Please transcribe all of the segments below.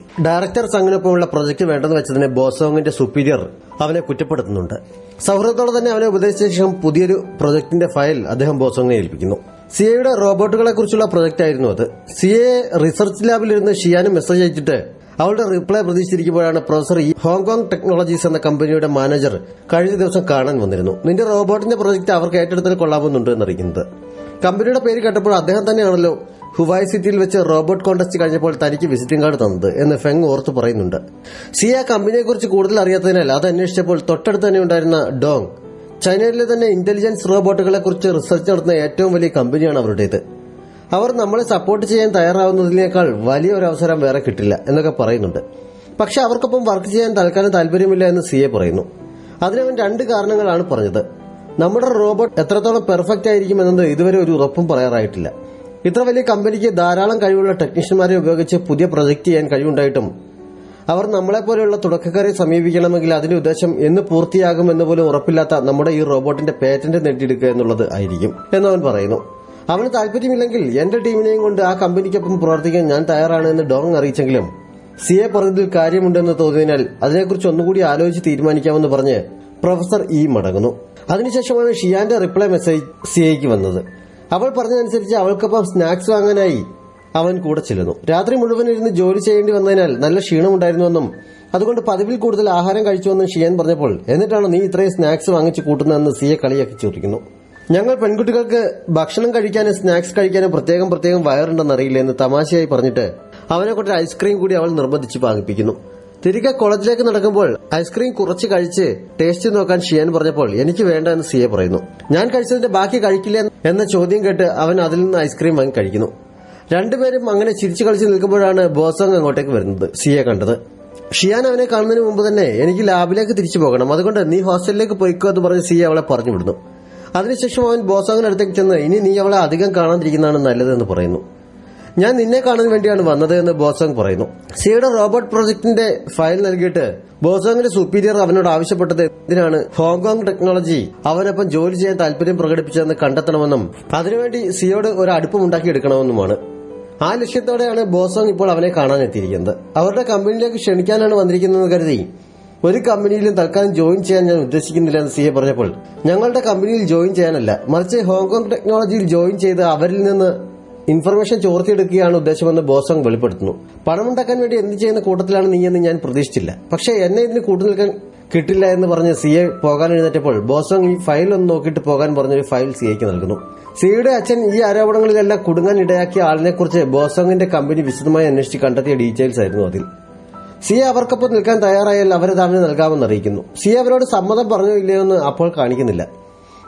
Director സംഘിനൊപ്പമുള്ള project വേണ്ടെന്ന് വെച്ചതിന് ബോസോങ്ങിന്റെ superior അവനെ കുറ്റപ്പെടുത്തുന്നുണ്ട്. സൗഹൃദത്തോടെ തന്നെ അവനെ ഉപദേശിച്ച ശേഷം പുതിയൊരു പ്രൊജക്ടിന്റെ ഫയൽ അദ്ദേഹം ബോസോങ്ങിനെ ഏൽപ്പിക്കുന്നു. സിയയുടെ റോബോട്ടുകളെ കുറിച്ചുള്ള പ്രൊജക്ടായിരുന്നു അത്. സിയെ റിസർച്ച് ലാബിലിരുന്ന് ഷിയാനും മെസ്സേജ് അയച്ചിട്ട് അവളുടെ റിപ്ലൈ പ്രതീക്ഷിച്ചിരിക്കുമ്പോഴാണ് പ്രൊഫസർ ഹോങ്കോങ് ടെക്നോളജീസ് എന്ന കമ്പനിയുടെ മാനേജർ കഴിഞ്ഞ ദിവസം കാണാൻ വന്നിരുന്നു. നിന്റെ റോബോട്ടിന്റെ പ്രൊജക്ട് അവർക്ക് ഏറ്റെടുത്താൽ കൊള്ളാമെന്നുണ്ട് എന്നറിയിക്കുന്നത്. കമ്പനിയുടെ പേര് കേട്ടപ്പോൾ അദ്ദേഹം തന്നെയാണല്ലോ ഹുവായ് സിറ്റിയിൽ വെച്ച് റോബോട്ട് കോൺടെസ്റ്റ് കഴിഞ്ഞപ്പോൾ തനിക്ക് വിസിറ്റിംഗ് കാർഡ് തന്നത് എന്ന് ഫെങ് ഓർത്ത് പറയുന്നുണ്ട്. സിയ കമ്പനിയെക്കുറിച്ച് കൂടുതൽ അറിയാത്തതിനാൽ അത് അന്വേഷിച്ചപ്പോൾ തൊട്ടടുത്ത് തന്നെ ഉണ്ടായിരുന്ന ഡോങ് ചൈനയിലെ തന്നെ ഇന്റലിജൻസ് റോബോട്ടുകളെ കുറിച്ച് റിസർച്ച് നടത്തുന്ന ഏറ്റവും വലിയ കമ്പനിയാണ് അവരുടേത്. അവർ നമ്മളെ സപ്പോർട്ട് ചെയ്യാൻ തയ്യാറാവുന്നതിനേക്കാൾ വലിയ ഒരു അവസരം വേറെ കിട്ടില്ല എന്നൊക്കെ പറയുന്നുണ്ട്. പക്ഷെ അവർക്കൊപ്പം വർക്ക് ചെയ്യാൻ തൽക്കാലം താല്പര്യമില്ല എന്ന് സിയെ പറയുന്നു. അതിനവൻ 2 കാരണങ്ങളാണ് പറഞ്ഞത്. നമ്മുടെ റോബോട്ട് എത്രത്തോളം പെർഫെക്റ്റ് ആയിരിക്കും എന്നത് ഇതുവരെ ഒരു ഉറപ്പും പറയാറായിട്ടില്ല. ഇത്ര വലിയ കമ്പനിക്ക് ധാരാളം കഴിവുള്ള ടെക്നീഷ്യന്മാരെ ഉപയോഗിച്ച് പുതിയ പ്രൊജക്ട് ചെയ്യാൻ കഴിവുണ്ടായിട്ടും അവർ നമ്മളെപ്പോലെയുള്ള തുടക്കക്കാരെ സമീപിക്കണമെങ്കിൽ അതിന്റെ ഉദ്ദേശം എന്ന് പൂർത്തിയാകുമെന്ന് പോലും ഉറപ്പില്ലാത്ത നമ്മുടെ ഈ റോബോട്ടിന്റെ പേറ്റന്റ് നേടിയെടുക്കുക എന്നുള്ളത് ആയിരിക്കും എന്നവൻ പറയുന്നു. അവന് താല്പര്യമില്ലെങ്കിൽ എന്റെ ടീമിനെയും കൊണ്ട് ആ കമ്പനിക്കൊപ്പം പ്രവർത്തിക്കാൻ ഞാൻ തയ്യാറാണ് എന്ന് ഡോങ് അറിയിച്ചെങ്കിലും സിയെ പറഞ്ഞതിൽ കാര്യമുണ്ടെന്ന് തോന്നിയതിനാൽ അതിനെക്കുറിച്ച് ഒന്നുകൂടി ആലോചിച്ച് തീരുമാനിക്കാമെന്ന് പറഞ്ഞ് പ്രൊഫസർ മടങ്ങുന്നു. അതിനുശേഷമാണ് ഷിയാന്റെ റിപ്ലൈ മെസ്സേജ് സിയയ്ക്ക് വന്നത്. അവൾ പറഞ്ഞതനുസരിച്ച് അവൾക്കൊപ്പം സ്നാക്സ് വാങ്ങാനായി അവൻ കൂടെ ചെല്ലുന്നു. രാത്രി മുഴുവൻ ഇരുന്ന് ജോലി ചെയ്യേണ്ടി വന്നതിനാൽ നല്ല ക്ഷീണമുണ്ടായിരുന്നുവെന്നും അതുകൊണ്ട് പതിവിൽ കൂടുതൽ ആഹാരം കഴിച്ചുവെന്നും ഷിയാൻ പറഞ്ഞപ്പോൾ എന്നിട്ടാണ് നീ ഇത്രയും സ്നാക്സ് വാങ്ങിച്ചു കൂട്ടുന്നതെന്ന് സിയെ കളിയാക്കി ചോദിക്കുന്നു. ഞങ്ങൾ പെൺകുട്ടികൾക്ക് ഭക്ഷണം കഴിക്കാനും സ്നാക്സ് കഴിക്കാനും പ്രത്യേകം വയറുണ്ടെന്നറിയില്ല എന്ന് തമാശയായി പറഞ്ഞിട്ട് അവനെ കൊണ്ട് ഐസ്ക്രീം കൂടി അവൾ നിർബന്ധിച്ച് വാങ്ങിപ്പിക്കുന്നു. തിരികെ കോളേജിലേക്ക് നടക്കുമ്പോൾ ഐസ്ക്രീം കുറച്ച് കഴിച്ച് ടേസ്റ്റ് നോക്കാൻ ഷിയാൻ പറഞ്ഞപ്പോൾ എനിക്ക് വേണ്ട എന്ന് സിയെ പറയുന്നു. ഞാൻ കഴിച്ചതിന്റെ ബാക്കി കഴിക്കില്ല എന്ന ചോദ്യം കേട്ട് അവൻ അതിൽ നിന്ന് ഐസ്ക്രീം വാങ്ങി കഴിക്കുന്നു. രണ്ടുപേരും അങ്ങനെ ചിരിച്ചു കളിച്ച് നിൽക്കുമ്പോഴാണ് ബോസോങ് അങ്ങോട്ടേക്ക് വരുന്നത് സിയെ കണ്ടത്. ഷിയാൻ അവനെ കാണുന്നതിന് മുമ്പ് തന്നെ എനിക്ക് ലാബിലേക്ക് തിരിച്ചു പോകണം, അതുകൊണ്ട് നീ ഹോസ്റ്റലിലേക്ക് പോയിക്കോ എന്ന് പറഞ്ഞ് സിയെ അവളെ പറഞ്ഞു വിടുന്നു. അതിനുശേഷം അവൻ ബോസോങ്ങിന് അടുത്തേക്ക് ചെന്ന് ഇനി നീ അവളെ അധികം കാണാതിരിക്കുന്നതാണ് നല്ലതെന്ന് പറയുന്നു. ഞാൻ നിന്നെ കാണാൻ വേണ്ടിയാണ് വന്നത് എന്ന് ബോസോങ് പറയുന്നു. സിയുടെ റോബോട്ട് പ്രോജക്ടിന്റെ ഫയൽ നൽകിയിട്ട് ബോസോങ്ങിന്റെ സുപ്പീരിയർ അവനോട് ആവശ്യപ്പെട്ടത് എന്തിനാണ് ഹോങ്കോങ് ടെക്നോളജി അവനൊപ്പം ജോലി ചെയ്യാൻ താല്പര്യം പ്രകടിപ്പിച്ചതെന്ന് കണ്ടെത്തണമെന്നും അതിനുവേണ്ടി സിയോട് ഒരു അടുപ്പമുണ്ടാക്കിയെടുക്കണമെന്നുമാണ്. ആ ലക്ഷ്യത്തോടെയാണ് ബോസോങ് ഇപ്പോൾ അവനെ കാണാനെത്തിയിരിക്കുന്നത്. അവരുടെ കമ്പനിയിലേക്ക് ക്ഷണിക്കാനാണ് വന്നിരിക്കുന്നതെന്ന് കരുതി ഒരു കമ്പനിയിലും തൽക്കാലം ജോയിൻ ചെയ്യാൻ ഞാൻ ഉദ്ദേശിക്കുന്നില്ല എന്ന് സിയെ പറഞ്ഞപ്പോൾ ഞങ്ങളുടെ കമ്പനിയിൽ ജോയിൻ ചെയ്യാനല്ല, മറിച്ച് ഹോങ്കോങ് ടെക്നോളജിയിൽ ജോയിൻ ചെയ്ത് അവരിൽ നിന്ന് ഇൻഫർമേഷൻ ചോർത്തിയെടുക്കുകയാണ് ഉദ്ദേശമെന്ന് ബോസോങ് വെളിപ്പെടുത്തുന്നു. പണമുണ്ടാക്കാൻ വേണ്ടി എന്ത് ചെയ്യുന്ന കൂട്ടത്തിലാണ് നീയെന്ന് ഞാൻ പ്രതീക്ഷിച്ചില്ല, പക്ഷേ എന്നെ ഇതിന് കൂട്ടുനിൽക്കാൻ കിട്ടില്ല എന്ന് പറഞ്ഞ് സിയെ പോകാൻ എഴുന്നേറ്റപ്പോൾ ബോസോങ് ഈ ഫയൽ ഒന്ന് നോക്കിയിട്ട് പോകാൻ പറഞ്ഞൊരു ഫയൽ സിയയ്ക്ക് നൽകുന്നു. സിയുടെ അച്ഛൻ ഈ ആരോപണങ്ങളിലെല്ലാം കുടുങ്ങാൻ ഇടയാക്കിയ ആളിനെക്കുറിച്ച് ബോസോങ്ങിന്റെ കമ്പനി വിശദമായി അന്വേഷിച്ച് കണ്ടെത്തിയ ഡീറ്റെയിൽസ് ആയിരുന്നു അതിൽ. സിയ അവർക്കൊപ്പം നിൽക്കാൻ തയ്യാറായാൽ അവരത് അവന് നൽകാമെന്ന് അറിയിക്കുന്നു. സിയ അവരോട് സമ്മതം പറഞ്ഞോ ഇല്ലയോ എന്ന് അപ്പോൾ കാണിക്കുന്നില്ല.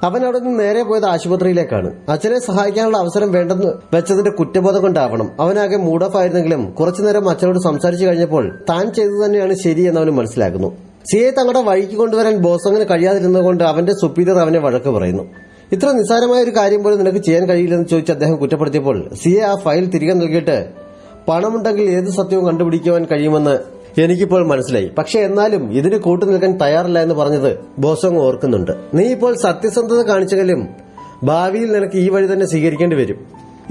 അവൻ അവിടെ നിന്ന് നേരെ പോയത് ആശുപത്രിയിലേക്കാണ്. അച്ഛനെ സഹായിക്കാനുള്ള അവസരം വേണ്ടെന്ന് വെച്ചതിന്റെ കുറ്റബോധം കൊണ്ടാവണം അവനാകെ മൂഡ് ഓഫ് ആയിരുന്നെങ്കിലും കുറച്ചുനേരം അച്ഛനോട് സംസാരിച്ചു കഴിഞ്ഞപ്പോൾ താൻ ചെയ്തത് തന്നെയാണ് ശരി എന്നവന് മനസ്സിലാക്കുന്നു. സിയെ തങ്ങളുടെ വഴിക്ക് കൊണ്ടുവരാൻ ബോസോങ്ങിന് കഴിയാതിരുന്നതുകൊണ്ട് അവന്റെ സുപ്പീരിയർ അവനെ വഴക്ക് പറയുന്നു. ഇത്ര നിസ്സാരമായ ഒരു കാര്യം പോലും നിനക്ക് ചെയ്യാൻ കഴിയില്ലെന്ന് ചോദിച്ച് അദ്ദേഹം കുറ്റപ്പെടുത്തിയപ്പോൾ സിയെ ആ ഫയൽ തിരികെ നൽകിയിട്ട് പണമുണ്ടെങ്കിൽ ഏത് സത്യവും കണ്ടുപിടിക്കുവാൻ കഴിയുമെന്ന് എനിക്കിപ്പോൾ മനസ്സിലായി, പക്ഷെ എന്നാലും ഇതിന് കൂട്ടുനിൽക്കാൻ തയ്യാറില്ല എന്ന് പറഞ്ഞത് ബോസോങ് ഓർക്കുന്നുണ്ട്. നീ ഇപ്പോൾ സത്യസന്ധത കാണിച്ചെങ്കിലും ഭാവിയിൽ നിനക്ക് ഈ വഴി തന്നെ സ്വീകരിക്കേണ്ടി വരും.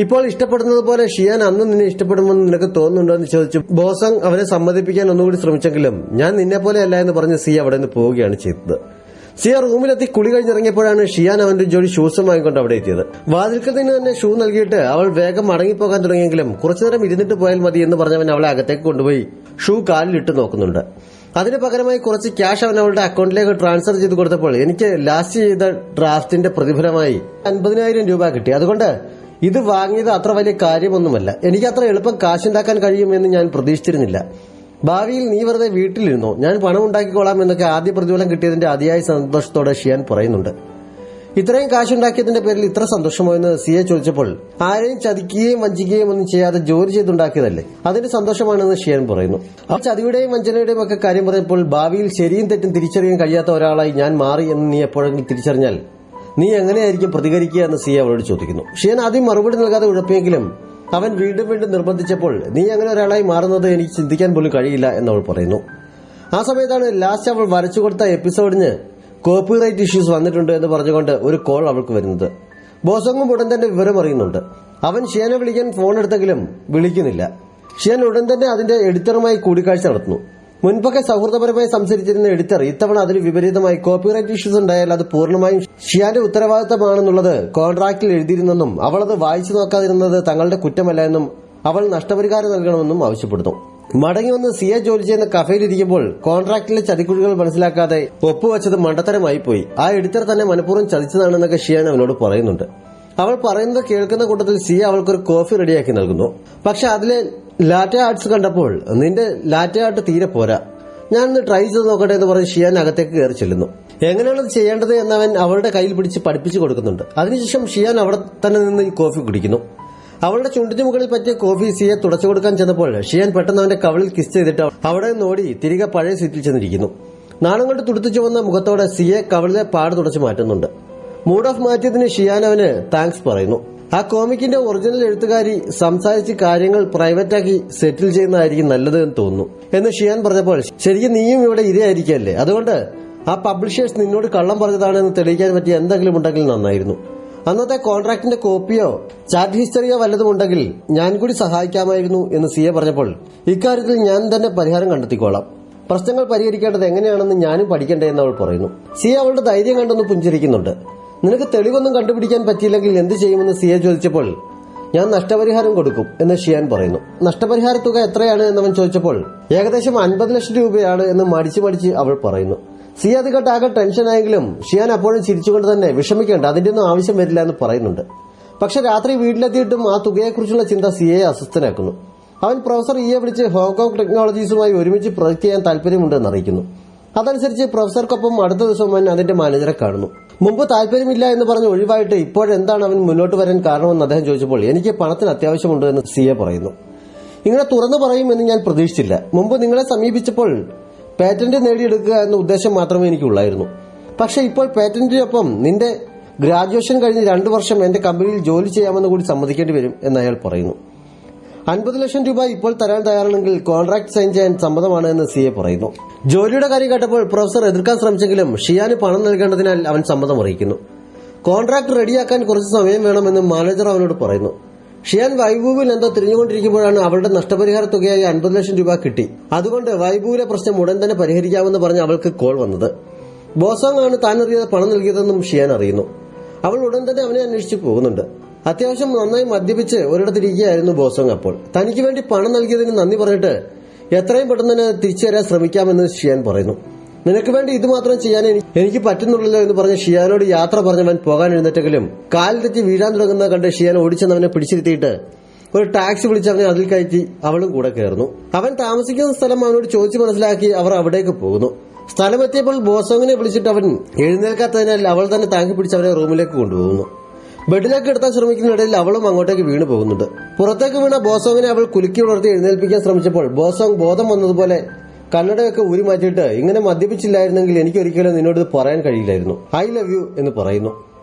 ഇപ്പോൾ ഇഷ്ടപ്പെടുന്നത് പോലെ ഷിയാൻ അന്ന് നിന്നെ ഇഷ്ടപ്പെടുമെന്ന് നിനക്ക് തോന്നുന്നുണ്ടോ എന്ന് ചോദിച്ചു ബോസോങ് അവനെ സമ്മതിപ്പിക്കാൻ ഒന്നുകൂടി ശ്രമിച്ചെങ്കിലും ഞാൻ നിന്നെ പോലെയല്ല എന്ന് പറഞ്ഞ് സിയ അവിടെ നിന്ന് പോവുകയാണ് ചെയ്തത്. സിയ റൂമിലെത്തി കുളി കഴിഞ്ഞിറങ്ങിയപ്പോഴാണ് ഷിയാൻ അവന്റെ ജോഡി ഷൂസും വാങ്ങിക്കൊണ്ട് അവിടെ എത്തിയത്. വാതിൽക്കൽ നിന്ന് തന്നെ ഷൂ നൽകിയിട്ട് അവൾ വേഗം മടങ്ങിപ്പോകാൻ തുടങ്ങിയെങ്കിലും കുറച്ചുനേരം ഇരുന്നിട്ട് പോയാൽ മതി എന്ന് പറഞ്ഞവൻ അവളെ അകത്തേക്ക് കൊണ്ടുപോയി ഷൂ കാലിലിട്ട് നോക്കുന്നുണ്ട്. അതിന് പകരമായി കുറച്ച് ക്യാഷ് അവൻ അവളുടെ അക്കൗണ്ടിലേക്ക് ട്രാൻസ്ഫർ ചെയ്ത് കൊടുത്തപ്പോൾ എനിക്ക് ലാസ്റ്റ് ചെയ്ത ഡ്രാഫ്റ്റിന്റെ പ്രതിഫലമായി 50,000 രൂപ കിട്ടി. അതുകൊണ്ട് ഇത് വാങ്ങിയത് അത്ര വലിയ കാര്യമൊന്നുമല്ല. എനിക്ക് അത്ര എളുപ്പം കാശുണ്ടാക്കാൻ കഴിയുമെന്ന് ഞാൻ പ്രതീക്ഷിച്ചിരുന്നില്ല. ഭാവിയിൽ നീ വെറുതെ വീട്ടിലിരുന്നോ, ഞാൻ പണം ഉണ്ടാക്കിക്കോളാം എന്നൊക്കെ ആദ്യ പ്രതിഫലം കിട്ടിയതിന്റെ അതിയായ സന്തോഷത്തോടെ ഷിയാൻ പറയുന്നുണ്ട്. ഇത്രയും കാശുണ്ടാക്കിയതിന്റെ പേരിൽ ഇത്ര സന്തോഷമോ എന്ന് സിയെ ചോദിച്ചപ്പോൾ ആരെയും ചതിക്കുകയും വഞ്ചിക്കുകയും ഒന്നും ചെയ്യാതെ ജോലി ചെയ്തുണ്ടാക്കിയതല്ലേ, അതിന്റെ സന്തോഷമാണെന്ന് ഷിയാൻ പറയുന്നു. ആ ചതിയുടെയും വഞ്ചനയുടെയും ഒക്കെ കാര്യം പറഞ്ഞപ്പോൾ ഭാവിയിൽ ശരിയും തെറ്റും തിരിച്ചറിയാൻ കഴിയാത്ത ഒരാളായി ഞാൻ മാറി എന്ന് നീ എപ്പോഴെങ്കിലും തിരിച്ചറിഞ്ഞാൽ നീ എങ്ങനെയായിരിക്കും പ്രതികരിക്കുക എന്ന് സിയെ അവളോട് ചോദിക്കുന്നു. ഷിയാൻ ആദ്യം മറുപടി നൽകാതെ ഉഴപ്പിയെങ്കിലും അവൻ വീണ്ടും നിർബന്ധിച്ചപ്പോൾ നീ അങ്ങനെ ഒരാളായി മാറുന്നത് എനിക്ക് ചിന്തിക്കാൻ പോലും കഴിയില്ല എന്നവൾ പറയുന്നു. ആ സമയത്താണ് ലാസ്റ്റ് അവൾ വരച്ചു കൊടുത്ത എപ്പിസോഡിന് കോപ്പിറൈറ്റ് ഇഷ്യൂസ് വന്നിട്ടുണ്ട് എന്ന് പറഞ്ഞുകൊണ്ട് ഒരു കോൾ അവൾക്ക് വരുന്നത്. ബോസോങ്ങും ഉടൻ തന്നെ വിവരം അറിയുന്നുണ്ട്. അവൻ ഷിയാനെ വിളിക്കാൻ ഫോൺ എടുത്തെങ്കിലും വിളിക്കുന്നില്ല. ഷിയാൻ ഉടൻ തന്നെ അതിന്റെ എഡിറ്ററുമായി കൂടിക്കാഴ്ച നടത്തുന്നു. മുൻപൊക്കെ സൗഹൃദപരമായി സംസാരിച്ചിരുന്ന എഡിറ്റർ ഇത്തവണ അതിന് വിപരീതമായി കോപ്പിറൈറ്റ് ഇഷ്യൂസ് ഉണ്ടായാൽ അത് പൂർണ്ണമായും ഷിയാന്റെ ഉത്തരവാദിത്തമാണെന്നുള്ളത് കോൺട്രാക്റ്റിൽ എഴുതിയിരുന്നെന്നും അവൾ അത് വായിച്ചു നോക്കാതിരുന്നത് തങ്ങളുടെ കുറ്റമല്ല എന്നും അവൾ നഷ്ടപരിഹാരം നൽകണമെന്നും ആവശ്യപ്പെടുന്നു. മടങ്ങി വന്ന് സിയെ ജോലി ചെയ്യുന്ന കഫേയിലിരിക്കുമ്പോൾ കോൺട്രാക്റ്റിലെ ചതിക്കുഴികൾ മനസ്സിലാക്കാതെ ഒപ്പുവെച്ചത് മണ്ടത്തരമായി പോയി. ആ എഡിറ്റർ തന്നെ മനഃപൂർവ്വം ചതിച്ചതാണെന്നൊക്കെ ഷിയാൻ അവനോട് പറയുന്നുണ്ട്. അവൾ പറയുന്നത് കേൾക്കുന്ന കൂട്ടത്തിൽ സിയ അവൾക്കൊരു കോഫി റെഡിയാക്കി നൽകുന്നു. പക്ഷെ അതിലെ ലാറ്റെ ആർട്സ് കണ്ടപ്പോൾ നിന്റെ ലാറ്റെ ആർട്ട് തീരെ പോരാ, ഞാനൊന്ന് ട്രൈ ചെയ്ത് നോക്കട്ടെ എന്ന് പറഞ്ഞ് ഷിയാൻ അകത്തേക്ക് കയറി ചെല്ലുന്നു. എങ്ങനെയാണത് ചെയ്യേണ്ടത് എന്നവൻ അവളുടെ കയ്യിൽ പിടിച്ച് പഠിപ്പിച്ചു കൊടുക്കുന്നുണ്ട്. അതിനുശേഷം ഷിയാൻ അവിടെ തന്നെ നിന്ന് ഈ കോഫി കുടിക്കുന്നു. അവളുടെ ചുണ്ടിന് മുകളിൽ പറ്റിയ കോഫി സിയെ തുടച്ചു കൊടുക്കാൻ ചെന്നപ്പോൾ ഷിയാൻ പെട്ടെന്ന് അവന്റെ കവിളിൽ കിസ് ചെയ്തിട്ട് അവിടെ നിന്നോടി തിരികെ പഴയ സീറ്റിൽ ചെന്നിരിക്കുന്നു. നാണം കൊണ്ട് തുടുത്തു വന്ന മുഖത്തോടെ സിയെ കവിളിലെ പാട് തുടച്ചു മാറ്റുന്നുണ്ട്. മൂഡ് ഓഫ് മാറ്റിയതിന് ഷിയാൻ അവന് താങ്ക്സ് പറയുന്നു. ആ കോമിക്കിന്റെ ഒറിജിനൽ എഴുത്തുകാരി സംസാരിച്ച് കാര്യങ്ങൾ പ്രൈവറ്റാക്കി സെറ്റിൽ ചെയ്യുന്നതായിരിക്കും നല്ലത് എന്ന് തോന്നുന്നു എന്ന് ഷിയാൻ പറഞ്ഞപ്പോൾ, ശരിക്കും നീയും ഇവിടെ ഇരയായിരിക്കല്ലേ, അതുകൊണ്ട് ആ പബ്ലിഷേഴ്സ് നിന്നോട് കള്ളം പറഞ്ഞതാണെന്ന് തെളിയിക്കാൻ പറ്റിയ എന്തെങ്കിലും ഉണ്ടെങ്കിൽ നന്നായിരുന്നു. അന്നത്തെ കോൺട്രാക്ടിന്റെ കോപ്പിയോ ചാറ്റ് ഹിസ്റ്ററിയോ വല്ലതും ഉണ്ടെങ്കിൽ ഞാൻ കൂടി സഹായിക്കാമായിരുന്നു എന്ന് സിയെ പറഞ്ഞപ്പോൾ, ഇക്കാര്യത്തിൽ ഞാൻ തന്നെ പരിഹാരം കണ്ടെത്തിക്കോളാം, പ്രശ്നങ്ങൾ പരിഹരിക്കേണ്ടത് എങ്ങനെയാണെന്ന് ഞാനും പഠിക്കണ്ടേ എന്ന് അവൾ പറയുന്നു. സിയെ അവളുടെ ധൈര്യം കണ്ടൊന്ന് പുഞ്ചിരിക്കുന്നുണ്ട്. നിനക്ക് തെളിവൊന്നും കണ്ടുപിടിക്കാൻ പറ്റിയില്ലെങ്കിൽ എന്ത് ചെയ്യുമെന്ന് സിയെ ചോദിച്ചപ്പോൾ, ഞാൻ നഷ്ടപരിഹാരം കൊടുക്കും എന്ന് ഷിയാൻ പറയുന്നു. നഷ്ടപരിഹാര തുക എത്രയാണ് എന്നവൻ ചോദിച്ചപ്പോൾ ഏകദേശം 50 ലക്ഷം രൂപയാണ് എന്ന് മടിച്ച് അവൾ പറയുന്നു. സിയ അത് കേട്ട് ആകെ ടെൻഷനായെങ്കിലും ഷിയാൻ അപ്പോഴും ചിരിച്ചുകൊണ്ട് തന്നെ വിഷമിക്കേണ്ട, അതിന്റെ ഒന്നും ആവശ്യം വരില്ല എന്ന് പറയുന്നുണ്ട്. പക്ഷെ രാത്രി വീട്ടിലെത്തിയിട്ടും ആ തുകയെക്കുറിച്ചുള്ള ചിന്ത സിയെ അസ്വസ്ഥനാക്കുന്നു. അവൻ പ്രൊഫസർ ഇയെ വിളിച്ച് ഹോങ്കോങ് ടെക്നോളജീസുമായി ഒരുമിച്ച് പ്രൊജക്ട് ചെയ്യാൻ താല്പര്യമുണ്ടെന്ന് അറിയിക്കുന്നു. അതനുസരിച്ച് പ്രൊഫസർക്കൊപ്പം അടുത്ത ദിവസം അവൻ അതിന്റെ മാനേജറെ കാണുന്നു. മുമ്പ് താല്പര്യമില്ല എന്ന് പറഞ്ഞ് ഒഴിവായിട്ട് ഇപ്പോഴെന്താണ് അവൻ മുന്നോട്ട് വരാൻ കാരണമെന്ന് അദ്ദേഹം ചോദിച്ചപ്പോൾ, എനിക്ക് പണത്തിന് അത്യാവശ്യമുണ്ട് എന്ന് സിയെ പറയുന്നു. ഇങ്ങനെ തുറന്നു പറയുമെന്ന് ഞാൻ പ്രതീക്ഷിച്ചില്ല. മുമ്പ് നിങ്ങളെ സമീപിച്ചപ്പോൾ പാറ്റന്റ് നേടിയെടുക്കുക എന്ന ഉദ്ദേശം മാത്രമേ എനിക്കുള്ളായിരുന്നു. പക്ഷെ ഇപ്പോൾ പാറ്റന്റിനൊപ്പം നിന്റെ ഗ്രാജുവേഷൻ കഴിഞ്ഞ് 2 വർഷം എന്റെ കമ്പനിയിൽ ജോലി ചെയ്യാമെന്ന് കൂടി സമ്മതിക്കേണ്ടി വരും എന്ന് അയാൾ പറയുന്നു. 50 ലക്ഷം രൂപ ഇപ്പോൾ തരാൻ തയ്യാറാണെങ്കിൽ കോൺട്രാക്ട് സൈൻ ചെയ്യാൻ സമ്മതമാണ് എന്ന് സിയെ പറയുന്നു. ജോലിയുടെ കാര്യം കേട്ടപ്പോൾ പ്രൊഫസർ എതിർക്കാൻ ശ്രമിച്ചെങ്കിലും ഷിയാന് പണം നൽകേണ്ടതിനാൽ അവൻ സമ്മതം അറിയിക്കുന്നു. കോൺട്രാക്ട് റെഡിയാക്കാൻ കുറച്ച് സമയം വേണമെന്ന് മാനേജർ അവനോട് പറയുന്നു. ഷിയാൻ വൈഭൂവിൽ എന്തോ തിരിഞ്ഞുകൊണ്ടിരിക്കുമ്പോഴാണ് അവളുടെ നഷ്ടപരിഹാര തുകയായി 50 ലക്ഷം രൂപ കിട്ടി. അതുകൊണ്ട് വൈഭൂവിലെ പ്രശ്നം ഉടൻ തന്നെ പരിഹരിക്കാമെന്ന് പറഞ്ഞ് അവൾക്ക് കോൾ വന്നത്. ബോസോങ് ആണ് താൻ അറിയാതെ പണം നൽകിയതെന്നും ഷിയാൻ അറിയുന്നു. അവൾ ഉടൻ തന്നെ അവനെ അന്വേഷിച്ച് പോകുന്നുണ്ട്. അത്യാവശ്യം നന്നായി മദ്യപിച്ച് ഒരിടത്തിരിക്കുകയായിരുന്നു ബോസോങ്. അപ്പോൾ തനിക്ക് വേണ്ടി പണം നൽകിയതിന് നന്ദി പറഞ്ഞിട്ട് എത്രയും പെട്ടെന്ന് തന്നെ തിരിച്ചു വരാൻ ശ്രമിക്കാമെന്ന് ഷിയാൻ പറയുന്നു. നിനക്ക് വേണ്ടി ഇത് മാത്രം ചെയ്യാൻ എനിക്ക് പറ്റുന്നുള്ളല്ലോ എന്ന് പറഞ്ഞ് ഷിയാനോട് യാത്ര പറഞ്ഞവൻ പോകാൻ എഴുന്നേറ്റെങ്കിലും കാലിൽ തെറ്റി വീഴാൻ തുടങ്ങുന്ന കണ്ട് ഷിയാൻ ഓടിച്ചെന്നവനെ പിടിച്ചിരുത്തിയിട്ട് ഒരു ടാക്സി വിളിച്ച് അവനെ അതിൽ കയറ്റി അവളും കൂടെ കയറുന്നു. അവൻ താമസിക്കുന്ന സ്ഥലം അവനോട് ചോദിച്ചു മനസ്സിലാക്കി അവർ അവിടേക്ക് പോകുന്നു. സ്ഥലമെത്തിയപ്പോൾ ബോസോങ്ങിനെ വിളിച്ചിട്ട് അവൻ എഴുന്നേൽക്കാത്തതിനാൽ അവൾ തന്നെ താങ്ങി പിടിച്ച് അവനെ റൂമിലേക്ക് കൊണ്ടുപോകുന്നു. ബെഡിലേക്ക് എടുത്താൻ ശ്രമിക്കുന്നതിനിടയിൽ അവളും അങ്ങോട്ടേക്ക് വീണു പോകുന്നുണ്ട്. പുറത്തേക്ക് വീണ ബോസോങ്ങിനെ അവൾ കുലുക്കി ഉണർത്തി എഴുന്നേൽപ്പിക്കാൻ ശ്രമിച്ചപ്പോൾ ബോസോങ് ബോധം വന്നതുപോലെ കണ്ണടയൊക്കെ ഊരി മാറ്റിയിട്ട്, ഇങ്ങനെ മദ്യപിച്ചില്ലായിരുന്നെങ്കിൽ എനിക്കൊരിക്കലും നിന്നോട് ഇത് പറയാൻ കഴിയില്ലായിരുന്നു, ഐ ലവ് യു എന്ന് പറയുന്നു.